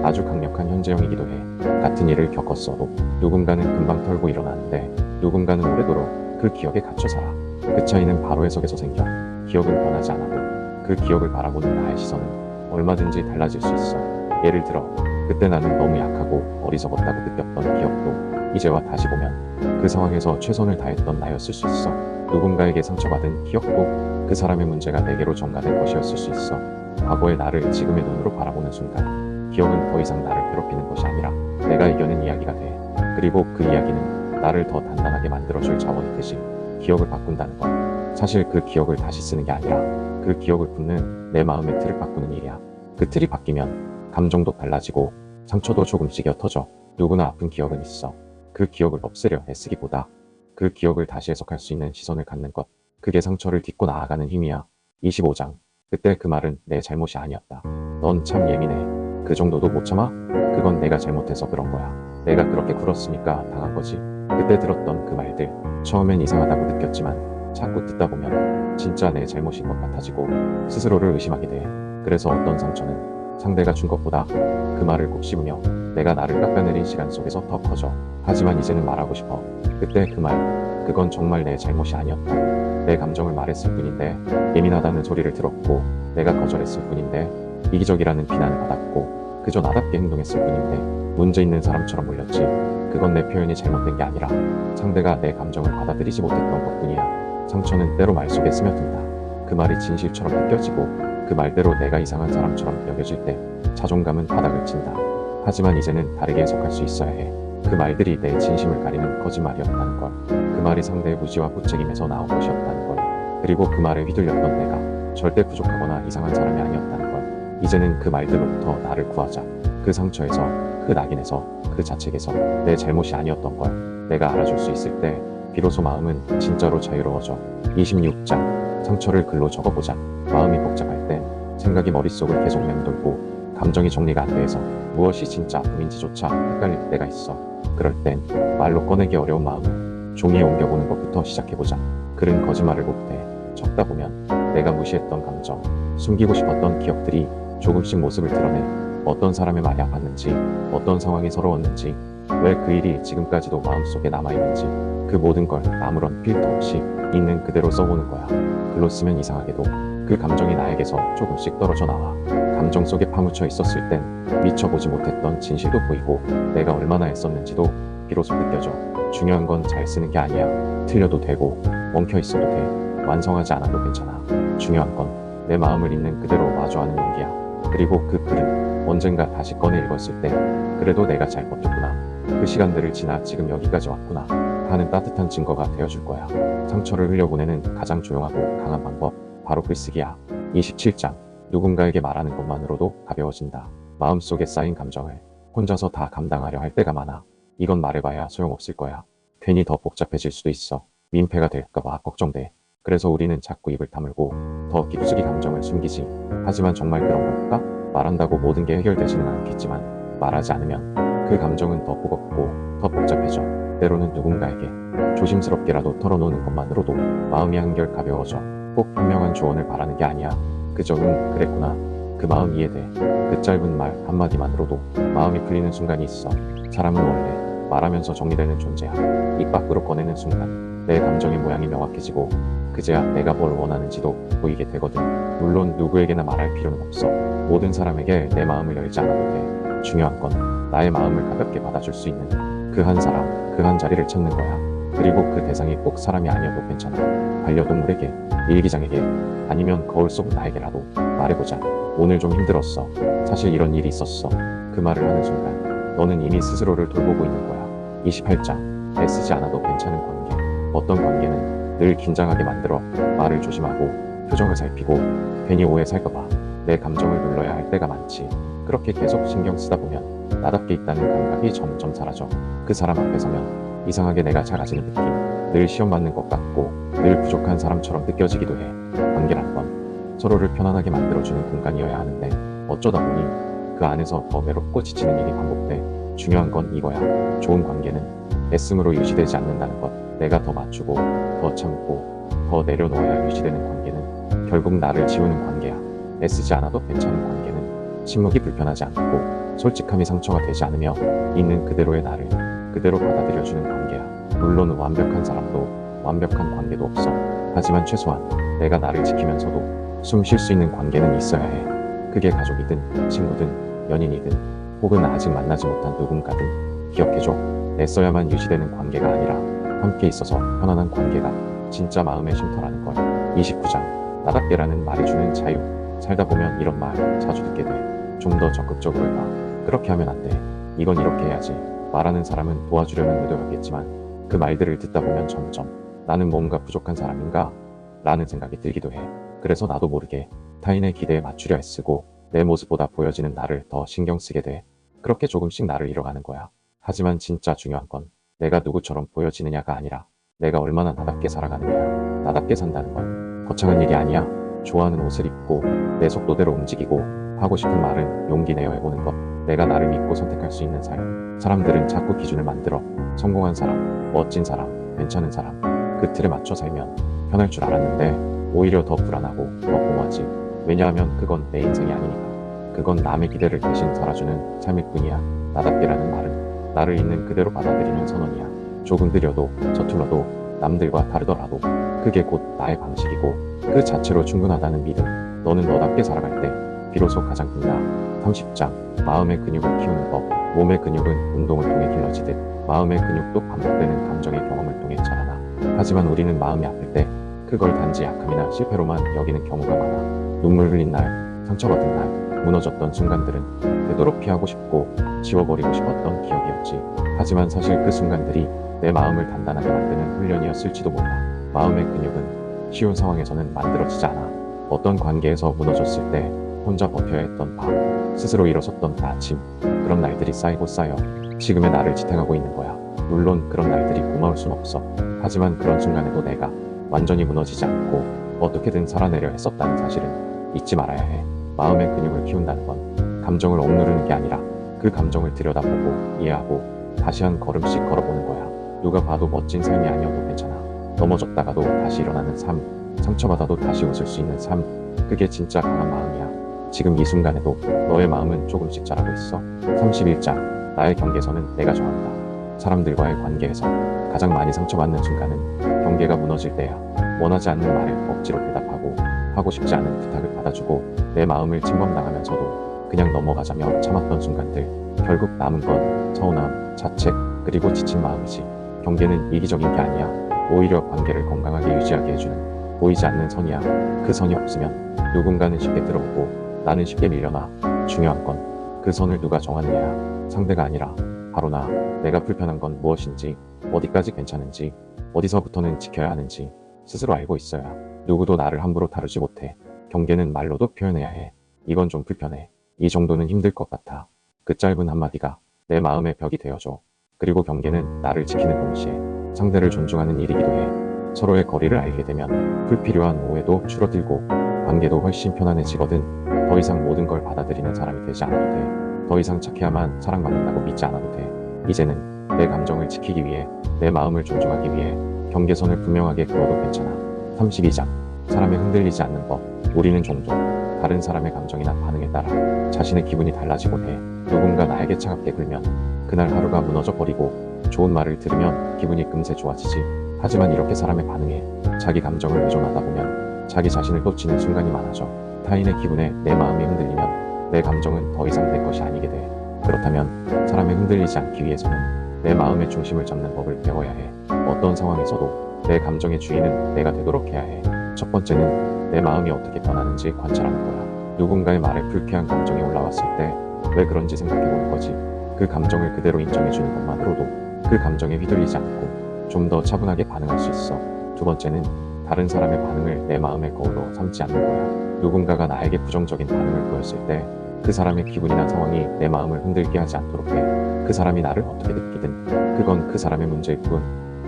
아주 강력한 현재형이기도 해. 같은 일을 겪었어도 누군가는 금방 털고 일어나는데 누군가는 오래도록 그 기억에 갇혀 살아. 그 차이는 바로 해석에서 생겨. 기억은 변하지 않아도 그 기억을 바라보는 나의 시선은 얼마든지 달라질 수 있어. 예를 들어 그때 나는 너무 약하고 어리석었다고 느꼈던 기억도 이제와 다시 보면 그 상황에서 최선을 다했던 나였을 수 있어. 누군가에게 상처받은 기억도 그 사람의 문제가 내게로 전가된 것이었을 수 있어. 과거의 나를 지금의 눈으로 바라보는 순간 기억은 더 이상 나를 괴롭히는 것이 아니라 내가 이겨낸 이야기가 돼. 그리고 그 이야기는 나를 더 단단하게 만들어줄 자원이 되지. 기억을 바꾼다는 건 사실 그 기억을 다시 쓰는 게 아니라 그 기억을 품는 내 마음의 틀을 바꾸는 일이야. 그 틀이 바뀌면 감정도 달라지고 상처도 조금씩 옅어져. 누구나 아픈 기억은 있어. 그 기억을 없애려 애쓰기보다 그 기억을 다시 해석할 수 있는 시선을 갖는 것. 그게 상처를 딛고 나아가는 힘이야. 25장. 그때 그 말은 내 잘못이 아니었다. 넌 참 예민해. 그 정도도 못 참아? 그건 내가 잘못해서 그런 거야. 내가 그렇게 굴었으니까 당한 거지. 그때 들었던 그 말들. 처음엔 이상하다고 느꼈지만 자꾸 듣다 보면 진짜 내 잘못인 것 같아지고 스스로를 의심하게 돼. 그래서 어떤 상처는 상대가 준 것보다 그 말을 꼭 씹으며 내가 나를 깎아내린 시간 속에서 더 커져. 하지만 이제는 말하고 싶어. 그때 그 말, 그건 정말 내 잘못이 아니었다. 내 감정을 말했을 뿐인데, 예민하다는 소리를 들었고 내가 거절했을 뿐인데, 이기적이라는 비난을 받았고 그저 나답게 행동했을 뿐인데 문제 있는 사람처럼 몰렸지. 그건 내 표현이 잘못된 게 아니라 상대가 내 감정을 받아들이지 못했던 것뿐이야. 상처는 때로 말 속에 스며든다. 그 말이 진실처럼 느껴지고 그 말대로 내가 이상한 사람처럼 여겨질 때 자존감은 바닥을 친다. 하지만 이제는 다르게 해석할 수 있어야 해. 그 말들이 내 진심을 가리는 거짓말이었다는 걸. 그 말이 상대의 무지와 부책임에서 나온 것이었다는 걸. 그리고 그 말에 휘둘렸던 내가 절대 부족하거나 이상한 사람이 아니었다는 걸. 이제는 그 말들로부터 나를 구하자. 그 상처에서, 그 낙인에서, 그 자책에서 내 잘못이 아니었던 걸 내가 알아줄 수 있을 때 비로소 마음은 진짜로 자유로워져. 26장. 상처를 글로 적어보자. 마음이 복잡할 땐 생각이 머릿속을 계속 맴돌고 감정이 정리가 안 돼서 무엇이 진짜 아픔인지조차 헷갈릴 때가 있어. 그럴 땐 말로 꺼내기 어려운 마음을 종이에 옮겨보는 것부터 시작해보자. 글은 거짓말을 못해. 적다 보면 내가 무시했던 감정, 숨기고 싶었던 기억들이 조금씩 모습을 드러내. 어떤 사람의 말이 아팠는지, 어떤 상황이 서러웠는지, 왜 그 일이 지금까지도 마음속에 남아있는지 그 모든 걸 아무런 필터 없이 있는 그대로 써보는 거야. 글로 쓰면 이상하게도 그 감정이 나에게서 조금씩 떨어져 나와. 감정 속에 파묻혀 있었을 땐 미처 보지 못했던 진실도 보이고 내가 얼마나 애썼는지도 비로소 느껴져. 중요한 건 잘 쓰는 게 아니야. 틀려도 되고 엉켜 있어도 돼. 완성하지 않아도 괜찮아. 중요한 건 내 마음을 있는 그대로 마주하는 용기야. 그리고 그 글은 언젠가 다시 꺼내 읽었을 때 그래도 내가 잘 버텼구나, 그 시간들을 지나 지금 여기까지 왔구나 하는 따뜻한 증거가 되어줄 거야. 상처를 흘려보내는 가장 조용하고 강한 방법, 바로 글쓰기야. 27장. 누군가에게 말하는 것만으로도 가벼워진다. 마음속에 쌓인 감정을 혼자서 다 감당하려 할 때가 많아. 이건 말해봐야 소용없을 거야. 괜히 더 복잡해질 수도 있어. 민폐가 될까봐 걱정돼. 그래서 우리는 자꾸 입을 다물고 더 깊숙이 감정을 숨기지. 하지만 정말 그런 걸까? 말한다고 모든 게 해결되지는 않겠지만 말하지 않으면 그 감정은 더 무겁고 더 복잡해져. 때로는 누군가에게 조심스럽게라도 털어놓는 것만으로도 마음이 한결 가벼워져. 꼭 현명한 조언을 바라는 게 아니야. 그저 그랬구나, 그 마음 이해돼, 그 짧은 말 한마디만으로도 마음이 풀리는 순간이 있어. 사람은 원래 말하면서 정리되는 존재야. 입 밖으로 꺼내는 순간 내 감정의 모양이 명확해지고 그제야 내가 뭘 원하는지도 보이게 되거든. 물론 누구에게나 말할 필요는 없어. 모든 사람에게 내 마음을 열지 않아도 돼. 중요한 건 나의 마음을 가볍게 받아줄 수 있는 그 한 사람, 그 한 자리를 찾는 거야. 그리고 그 대상이 꼭 사람이 아니어도 괜찮아. 반려동물에게, 일기장에게, 아니면 거울 속 나에게라도 말해보자. 오늘 좀 힘들었어. 사실 이런 일이 있었어. 그 말을 하는 순간 너는 이미 스스로를 돌보고 있는 거야. 28장. 애쓰지 않아도 괜찮은 관계. 어떤 관계는 늘 긴장하게 만들어 말을 조심하고 표정을 살피고 괜히 오해 살까봐 내 감정을 눌러야 할 때가 많지. 그렇게 계속 신경 쓰다 보면 나답게 있다는 감각이 점점 사라져. 그 사람 앞에 서면 이상하게 내가 작아지는 느낌, 늘 시험 받는 것 같고 늘 부족한 사람처럼 느껴지기도 해. 관계란 건 서로를 편안하게 만들어주는 공간이어야 하는데 어쩌다 보니 그 안에서 더 외롭고 지치는 일이 반복돼. 중요한 건 이거야. 좋은 관계는 애씀으로 유지되지 않는다는 것. 내가 더 맞추고 더 참고 더 내려놓아야 유지되는 관계는 결국 나를 지우는 관계야. 애쓰지 않아도 괜찮은 관계는 침묵이 불편하지 않고 솔직함이 상처가 되지 않으며 있는 그대로의 나를 그대로 받아들여주는 관계야. 물론 완벽한 사람도 완벽한 관계도 없어. 하지만 최소한 내가 나를 지키면서도 숨 쉴 수 있는 관계는 있어야 해. 그게 가족이든 친구든 연인이든 혹은 아직 만나지 못한 누군가든 기억해줘. 애써야만 유지되는 관계가 아니라 함께 있어서 편안한 관계가 진짜 마음의 쉼터라는 걸. 29장. 나답게라는 말이 주는 자유. 살다 보면 이런 말 자주 듣게 돼. 좀 더 적극적으로 해봐. 그렇게 하면 안 돼. 이건 이렇게 해야지. 말하는 사람은 도와주려는 의도였겠지만 그 말들을 듣다 보면 점점 나는 뭔가 부족한 사람인가? 라는 생각이 들기도 해. 그래서 나도 모르게 타인의 기대에 맞추려 애쓰고 내 모습보다 보여지는 나를 더 신경 쓰게 돼. 그렇게 조금씩 나를 잃어가는 거야. 하지만 진짜 중요한 건 내가 누구처럼 보여지느냐가 아니라 내가 얼마나 나답게 살아가느냐야. 나답게 산다는 건 거창한 일이 아니야. 좋아하는 옷을 입고 내 속도대로 움직이고 하고 싶은 말은 용기 내어 해보는 것. 내가 나를 믿고 선택할 수 있는 삶. 사람들은 자꾸 기준을 만들어 성공한 사람, 멋진 사람, 괜찮은 사람 그 틀에 맞춰 살면 편할 줄 알았는데 오히려 더 불안하고 더 공허하지. 왜냐하면 그건 내 인생이 아니니까. 그건 남의 기대를 대신 살아주는 삶일 뿐이야. 나답게라는 말은 나를 있는 그대로 받아들이는 선언이야. 조금 느려도 서툴러도 남들과 다르더라도 그게 곧 나의 방식이고 그 자체로 충분하다는 믿음. 너는 너답게 살아갈 때 비로소 가장 빛나. 30장. 마음의 근육을 키우는 법. 몸의 근육은 운동을 통해 길러지듯 마음의 근육도 반복되는 감정의 경험을 통해 자라나. 하지만 우리는 마음이 아플 때 그걸 단지 약함이나 실패로만 여기는 경우가 많아. 눈물 흘린 날, 상처받은 날, 무너졌던 순간들은 되도록 피하고 싶고 지워버리고 싶었던 기억이었지. 하지만 사실 그 순간들이 내 마음을 단단하게 만드는 훈련이었을지도 몰라. 마음의 근육은 쉬운 상황에서는 만들어지지 않아. 어떤 관계에서 무너졌을 때 혼자 버텨야 했던 밤, 스스로 일어섰던 아침, 그런 날들이 쌓이고 쌓여 지금의 나를 지탱하고 있는 거야. 물론 그런 날들이 고마울 순 없어. 하지만 그런 순간에도 내가 완전히 무너지지 않고 어떻게든 살아내려 했었다는 사실은 잊지 말아야 해. 마음의 근육을 키운다는 건 감정을 억누르는 게 아니라 그 감정을 들여다보고 이해하고 다시 한 걸음씩 걸어보는 거야. 누가 봐도 멋진 삶이 아니어도 괜찮아. 넘어졌다가도 다시 일어나는 삶, 상처받아도 다시 웃을 수 있는 삶. 그게 진짜 강한 마음이야. 지금 이 순간에도 너의 마음은 조금씩 자라고 있어. 31장. 나의 경계선은 내가 정한다. 사람들과의 관계에서 가장 많이 상처받는 순간은 경계가 무너질 때야. 원하지 않는 말에 억지로 대답하고 하고 싶지 않은 부탁을 받아주고 내 마음을 침범당하면서도 그냥 넘어가자며 참았던 순간들. 결국 남은 건 서운함, 자책, 그리고 지친 마음이지. 경계는 이기적인 게 아니야. 오히려 관계를 건강하게 유지하게 해주는 보이지 않는 선이야. 그 선이 없으면 누군가는 쉽게 들어오고 나는 쉽게 밀려나. 중요한 건 그 선을 누가 정하느냐야. 상대가 아니라 바로 나. 내가 불편한 건 무엇인지, 어디까지 괜찮은지, 어디서부터는 지켜야 하는지 스스로 알고 있어야 누구도 나를 함부로 다루지 못해. 경계는 말로도 표현해야 해. 이건 좀 불편해. 이 정도는 힘들 것 같아. 그 짧은 한마디가 내 마음의 벽이 되어줘. 그리고 경계는 나를 지키는 동시에 상대를 존중하는 일이기도 해. 서로의 거리를 알게 되면 불필요한 오해도 줄어들고 관계도 훨씬 편안해지거든. 더 이상 모든 걸 받아들이는 사람이 되지 않아도 돼. 더 이상 착해야만 사랑받는다고 믿지 않아도 돼. 이제는 내 감정을 지키기 위해, 내 마음을 존중하기 위해 경계선을 분명하게 그어도 괜찮아. 32장. 사람이 흔들리지 않는 법. 우리는 종종 다른 사람의 감정이나 반응에 따라 자신의 기분이 달라지곤 해. 누군가 나에게 차갑게 굴면 그날 하루가 무너져 버리고 좋은 말을 들으면 기분이 금세 좋아지지. 하지만 이렇게 사람의 반응에 자기 감정을 의존하다 보면 자기 자신을 또 치는 순간이 많아져. 타인의 기분에 내 마음이 흔들리면 내 감정은 더 이상 내 것이 아니게 돼. 그렇다면 사람에 흔들리지 않기 위해서는 내 마음의 중심을 잡는 법을 배워야 해. 어떤 상황에서도 내 감정의 주인은 내가 되도록 해야 해. 첫 번째는 내 마음이 어떻게 변하는지 관찰하는 거야. 누군가의 말에 불쾌한 감정이 올라왔을 때 왜 그런지 생각해보는 거지. 그 감정을 그대로 인정해주는 것만으로도 그 감정에 휘둘리지 않고 좀 더 차분하게 반응할 수 있어. 두 번째는 다른 사람의 반응을 내 마음의 거울로 삼지 않는 거야. 누군가가 나에게 부정적인 반응을 보였을 때 그 사람의 기분이나 상황이 내 마음을 흔들게 하지 않도록 해. 그 사람이 나를 어떻게 느끼든 그건 그 사람의 문제일 뿐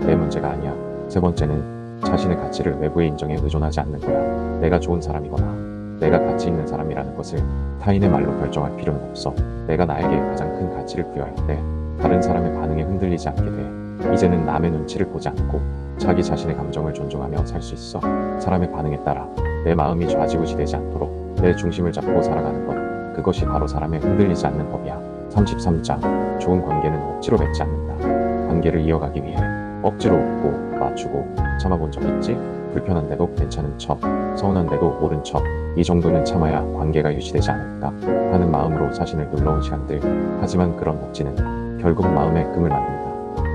내 문제가 아니야. 세 번째는 자신의 가치를 외부의 인정에 의존하지 않는 거야. 내가 좋은 사람이거나 내가 가치 있는 사람이라는 것을 타인의 말로 결정할 필요는 없어. 내가 나에게 가장 큰 가치를 부여할 때 다른 사람의 반응에 흔들리지 않게 돼. 이제는 남의 눈치를 보지 않고 자기 자신의 감정을 존중하며 살 수 있어. 사람의 반응에 따라 내 마음이 좌지우지되지 않도록 내 중심을 잡고 살아가는 것. 그것이 바로 사람에 흔들리지 않는 법이야. 33장. 좋은 관계는 억지로 맺지 않는다. 관계를 이어가기 위해 억지로 웃고 맞추고 참아본 적 있지? 불편한데도 괜찮은 척, 서운한데도 옳은 척, 이 정도는 참아야 관계가 유지되지 않을까 하는 마음으로 자신을 눌러온 시간들. 하지만 그런 억지는 결국 마음에 금을 만든다.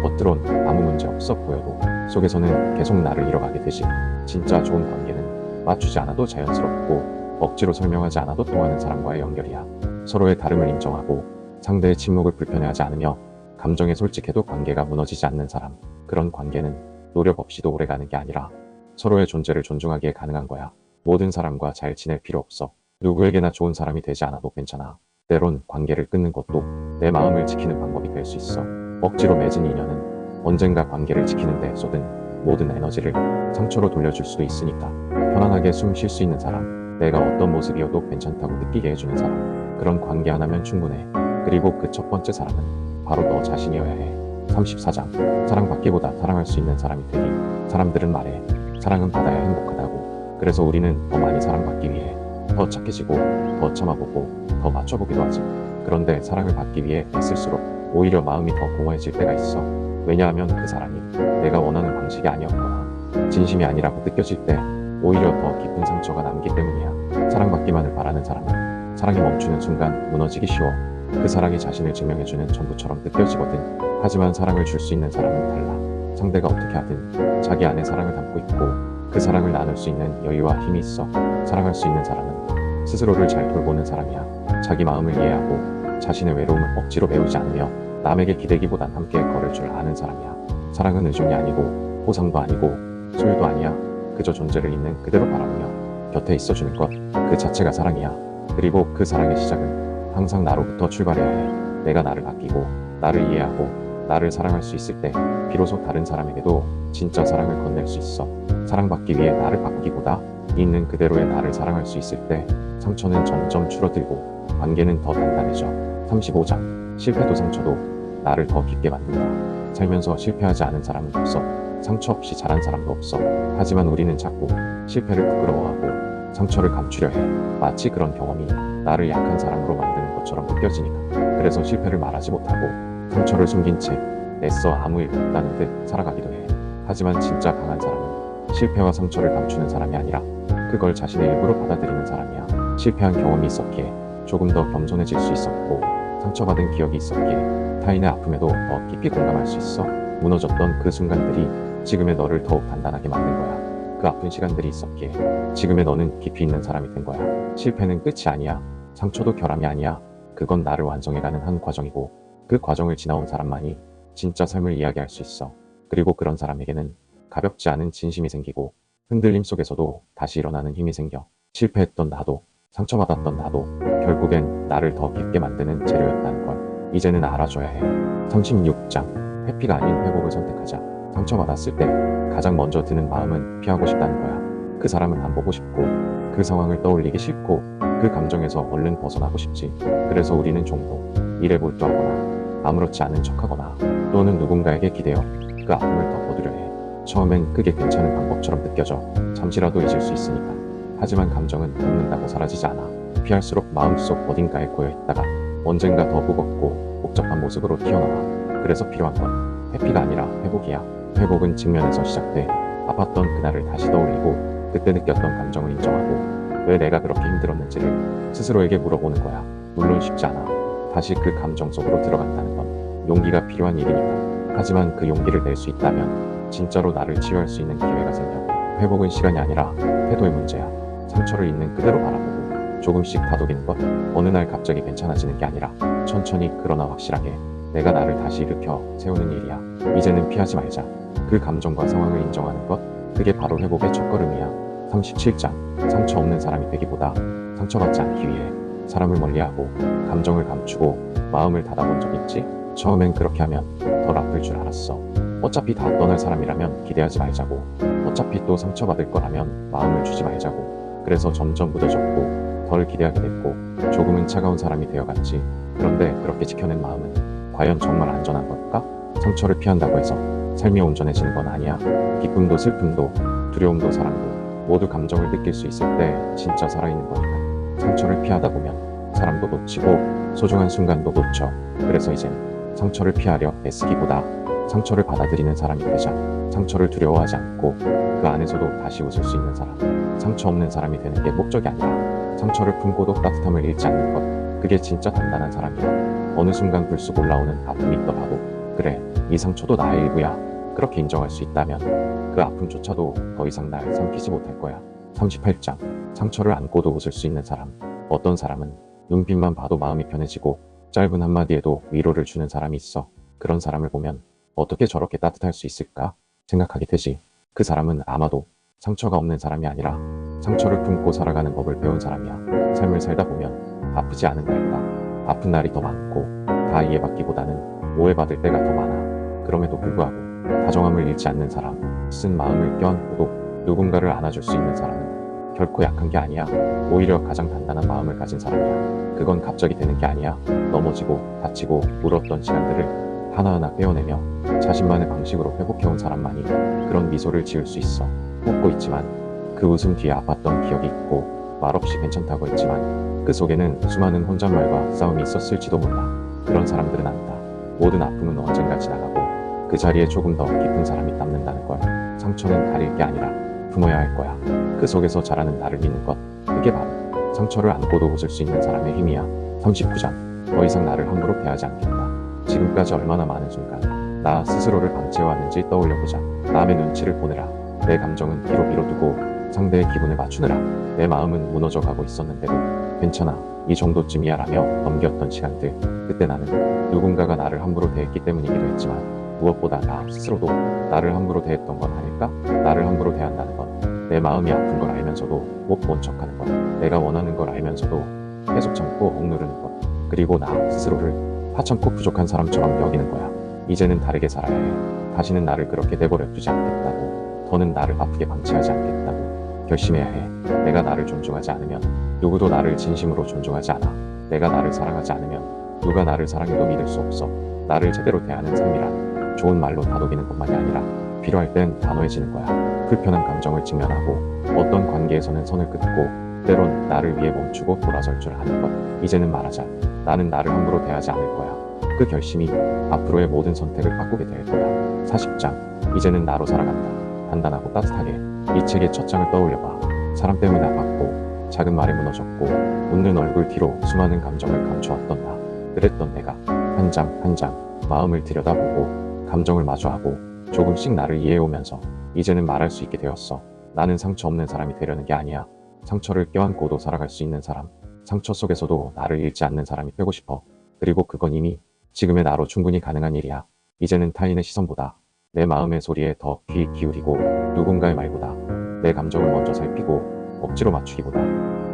겉으론 아무 문제 없어 보여도 속에서는 계속 나를 잃어가게 되지. 진짜 좋은 관계는 맞추지 않아도 자연스럽고 억지로 설명하지 않아도 통하는 사람과의 연결이야. 서로의 다름을 인정하고 상대의 침묵을 불편해하지 않으며 감정에 솔직해도 관계가 무너지지 않는 사람. 그런 관계는 노력 없이도 오래가는 게 아니라 서로의 존재를 존중하기에 가능한 거야. 모든 사람과 잘 지낼 필요 없어. 누구에게나 좋은 사람이 되지 않아도 괜찮아. 때론 관계를 끊는 것도 내 마음을 지키는 방법이 될 수 있어. 억지로 맺은 인연은 언젠가 관계를 지키는 데 쏟은 모든 에너지를 상처로 돌려줄 수도 있으니까. 편안하게 숨 쉴 수 있는 사람, 내가 어떤 모습이어도 괜찮다고 느끼게 해주는 사람, 그런 관계 하나면 충분해. 그리고 그 첫 번째 사람은 바로 너 자신이어야 해. 34장. 사랑받기보다 사랑할 수 있는 사람이 되기. 사람들은 말해 사랑은 받아야 행복하다고. 그래서 우리는 더 많이 사랑받기 위해 더 착해지고 더 참아보고 더 맞춰보기도 하지. 그런데 사랑을 받기 위해 애쓸수록 오히려 마음이 더 공허해질 때가 있어. 왜냐하면 그 사랑이 내가 원하는 방식이 아니었거나 진심이 아니라고 느껴질 때 오히려 더 깊은 상처가 남기 때문이야. 사랑받기만을 바라는 사람은 사랑이 멈추는 순간 무너지기 쉬워. 그 사랑이 자신을 증명해주는 전부처럼 느껴지거든. 하지만 사랑을 줄 수 있는 사람은 달라. 상대가 어떻게 하든 자기 안에 사랑을 담고 있고 그 사랑을 나눌 수 있는 여유와 힘이 있어. 사랑할 수 있는 사람은 스스로를 잘 돌보는 사람이야. 자기 마음을 이해하고 자신의 외로움을 억지로 메우지 않으며 남에게 기대기보단 함께 걸을 줄 아는 사람이야. 사랑은 의존이 아니고 보상도 아니고 소유도 아니야. 그저 존재를 있는 그대로 바라보며 곁에 있어주는 것, 그 자체가 사랑이야. 그리고 그 사랑의 시작은 항상 나로부터 출발해야 해. 내가 나를 아끼고 나를 이해하고 나를 사랑할 수 있을 때 비로소 다른 사람에게도 진짜 사랑을 건넬 수 있어. 사랑받기 위해 나를 바꾸기보다 있는 그대로의 나를 사랑할 수 있을 때 상처는 점점 줄어들고 관계는 더 단단해져. 35장. 실패도 상처도 나를 더 깊게 만든다. 살면서 실패하지 않은 사람은 없어. 상처 없이 자란 사람도 없어. 하지만 우리는 자꾸 실패를 부끄러워하고 상처를 감추려 해. 마치 그런 경험이 나를 약한 사람으로 만드는 것처럼 느껴지니까. 그래서 실패를 말하지 못하고 상처를 숨긴 채 애써 아무 일 없다는 듯 살아가기도 해. 하지만 진짜 강한 사람은 실패와 상처를 감추는 사람이 아니라 그걸 자신의 일부로 받아들이는 사람이야. 실패한 경험이 있었기에 조금 더 겸손해질 수 있었고 상처받은 기억이 있었기에 타인의 아픔에도 더 깊이 공감할 수 있어. 무너졌던 그 순간들이 지금의 너를 더욱 단단하게 만든 거야. 그 아픈 시간들이 있었기에 지금의 너는 깊이 있는 사람이 된 거야. 실패는 끝이 아니야. 상처도 결함이 아니야. 그건 나를 완성해가는 한 과정이고 그 과정을 지나온 사람만이 진짜 삶을 이야기할 수 있어. 그리고 그런 사람에게는 가볍지 않은 진심이 생기고 흔들림 속에서도 다시 일어나는 힘이 생겨. 실패했던 나도 상처받았던 나도 결국엔 나를 더 깊게 만드는 재료였다는 걸 이제는 알아줘야 해. 36장. 회피가 아닌 회복을 선택하자. 상처받았을 때 가장 먼저 드는 마음은 피하고 싶다는 거야. 그 사람을 안 보고 싶고 그 상황을 떠올리기 싫고 그 감정에서 얼른 벗어나고 싶지. 그래서 우리는 종종 일에 몰두하거나 아무렇지 않은 척하거나 또는 누군가에게 기대어 그 아픔을 덮어두려 해. 처음엔 그게 괜찮은 방법처럼 느껴져. 잠시라도 잊을 수 있으니까. 하지만 감정은 녹는다고 사라지지 않아. 피할수록 마음속 어딘가에 고여있다가 언젠가 더 무겁고 복잡한 모습으로 튀어나와. 그래서 필요한 건 회피가 아니라 회복이야. 회복은 측면에서 시작돼. 아팠던 그날을 다시 떠올리고 그때 느꼈던 감정을 인정하고 왜 내가 그렇게 힘들었는지를 스스로에게 물어보는 거야. 물론 쉽지 않아. 다시 그 감정 속으로 들어간다는 건 용기가 필요한 일이니까. 하지만 그 용기를 낼 수 있다면 진짜로 나를 치유할 수 있는 기회가 생겨. 회복은 시간이 아니라 태도의 문제야. 상처를 있는 그대로 바라보고 조금씩 다독이는 것. 어느 날 갑자기 괜찮아지는 게 아니라 천천히 그러나 확실하게 내가 나를 다시 일으켜 세우는 일이야. 이제는 피하지 말자. 그 감정과 상황을 인정하는 것. 그게 바로 회복의 첫걸음이야. 37장. 상처 없는 사람이 되기보다 상처받지 않기 위해 사람을 멀리하고 감정을 감추고 마음을 닫아본 적 있지? 처음엔 그렇게 하면 덜 아플 줄 알았어. 어차피 다 떠날 사람이라면 기대하지 말자고. 어차피 또 상처받을 거라면 마음을 주지 말자고. 그래서 점점 무뎌졌고 덜 기대하게 됐고 조금은 차가운 사람이 되어갔지. 그런데 그렇게 지켜낸 마음은 과연 정말 안전한 걸까? 상처를 피한다고 해서 삶이 온전해지는 건 아니야. 기쁨도 슬픔도 두려움도 사랑도 모두 감정을 느낄 수 있을 때 진짜 살아있는 거니까. 상처를 피하다 보면 사람도 놓치고 소중한 순간도 놓쳐. 그래서 이젠 상처를 피하려 애쓰기보다 상처를 받아들이는 사람이 되자. 상처를 두려워하지 않고 그 안에서도 다시 웃을 수 있는 사람. 상처 없는 사람이 되는 게 목적이 아니라 상처를 품고도 따뜻함을 잃지 않는 것. 그게 진짜 단단한 사람이야. 어느 순간 불쑥 올라오는 아픔이 있더라도 그래, 이 상처도 나의 일부야. 그렇게 인정할 수 있다면 그 아픔조차도 더 이상 날 삼키지 못할 거야. 38장. 상처를 안고도 웃을 수 있는 사람. 어떤 사람은 눈빛만 봐도 마음이 편해지고 짧은 한마디에도 위로를 주는 사람이 있어. 그런 사람을 보면 어떻게 저렇게 따뜻할 수 있을까 생각하게 되지. 그 사람은 아마도 상처가 없는 사람이 아니라 상처를 품고 살아가는 법을 배운 사람이야. 삶을 살다 보면 아프지 않은 날보다 아픈 날이 더 많고 다 이해받기보다는 오해받을 때가 더 많아. 그럼에도 불구하고 다정함을 잃지 않는 사람, 쓴 마음을 껴안고도 누군가를 안아줄 수 있는 사람은 결코 약한 게 아니야. 오히려 가장 단단한 마음을 가진 사람이야. 그건 갑자기 되는 게 아니야. 넘어지고 다치고 울었던 시간들을 하나하나 빼어내며 자신만의 방식으로 회복해온 사람만이 그런 미소를 지을 수 있어. 웃고 있지만 그 웃음 뒤에 아팠던 기억이 있고 말없이 괜찮다고 했지만 그 속에는 수많은 혼잣말과 싸움이 있었을지도 몰라. 그런 사람들은 안다. 모든 아픔은 언젠가 지나가고 그 자리에 조금 더 깊은 사람이 남는다는 걸. 상처는 가릴 게 아니라 품어야 할 거야. 그 속에서 자라는 나를 믿는 것. 그게 바로 상처를 안고도 웃을 수 있는 사람의 힘이야. 39장. 더 이상 나를 함부로 대하지 않겠다. 지금까지 얼마나 많은 순간 나 스스로를 방치해왔는지 떠올려보자. 남의 눈치를 보느라 내 감정은 뒤로 미뤄두고 상대의 기분을 맞추느라 내 마음은 무너져가고 있었는데도 괜찮아, 이 정도쯤이야 라며 넘겼던 시간들. 그때 나는 누군가가 나를 함부로 대했기 때문이기도 했지만 무엇보다 나 스스로도 나를 함부로 대했던 건 아닐까? 나를 함부로 대한다는 건 내 마음이 아픈 걸 알면서도 못 본 척하는 것, 내가 원하는 걸 알면서도 계속 참고 억누르는 것, 그리고 나 스스로를 하찮고 부족한 사람처럼 여기는 거야. 이제는 다르게 살아야 해. 다시는 나를 그렇게 내버려 두지 않겠다고. 더는 나를 아프게 방치하지 않겠다고 결심해야 해. 내가 나를 존중하지 않으면 누구도 나를 진심으로 존중하지 않아. 내가 나를 사랑하지 않으면 누가 나를 사랑해도 믿을 수 없어. 나를 제대로 대하는 삶이란 좋은 말로 다독이는 것만이 아니라 필요할 땐 단호해지는 거야. 불편한 감정을 직면하고 어떤 관계에서는 선을 끊고 때론 나를 위해 멈추고 돌아설 줄 아는 것. 이제는 말하자. 나는 나를 함부로 대하지 않을 거야. 그 결심이 앞으로의 모든 선택을 바꾸게 될 거야. 40장. 이제는 나로 살아간다. 단단하고 따뜻하게. 이 책의 첫 장을 떠올려봐. 사람 때문에 아팠고 작은 말에 무너졌고 웃는 얼굴 뒤로 수많은 감정을 감추었던 나. 그랬던 내가 한 장 한 장 마음을 들여다보고 감정을 마주하고 조금씩 나를 이해해오면서 이제는 말할 수 있게 되었어. 나는 상처 없는 사람이 되려는 게 아니야. 상처를 껴안고도 살아갈 수 있는 사람. 상처 속에서도 나를 잃지 않는 사람이 되고 싶어. 그리고 그건 이미 지금의 나로 충분히 가능한 일이야. 이제는 타인의 시선보다 내 마음의 소리에 더 귀 기울이고 누군가의 말보다 내 감정을 먼저 살피고 억지로 맞추기보다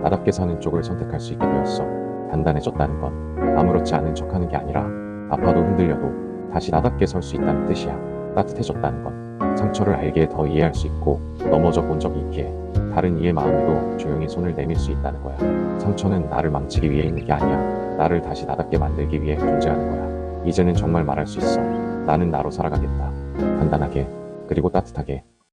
나답게 사는 쪽을 선택할 수 있게 되었어. 단단해졌다는 건 아무렇지 않은 척하는 게 아니라 아파도 흔들려도 다시 나답게 설 수 있다는 뜻이야. 따뜻해졌다는 건 상처를 알게 더 이해할 수 있고 넘어져 본 적이 있기에 다른 이의 마음에도 조용히 손을 내밀 수 있다는 거야. 상처는 나를 망치기 위해 있는 게 아니야. 나를 다시 나답게 만들기 위해 존재하는 거야. 이제는 정말 말할 수 있어. 나는 나로 살아가겠다. 단단하게, 그리고 따뜻하게.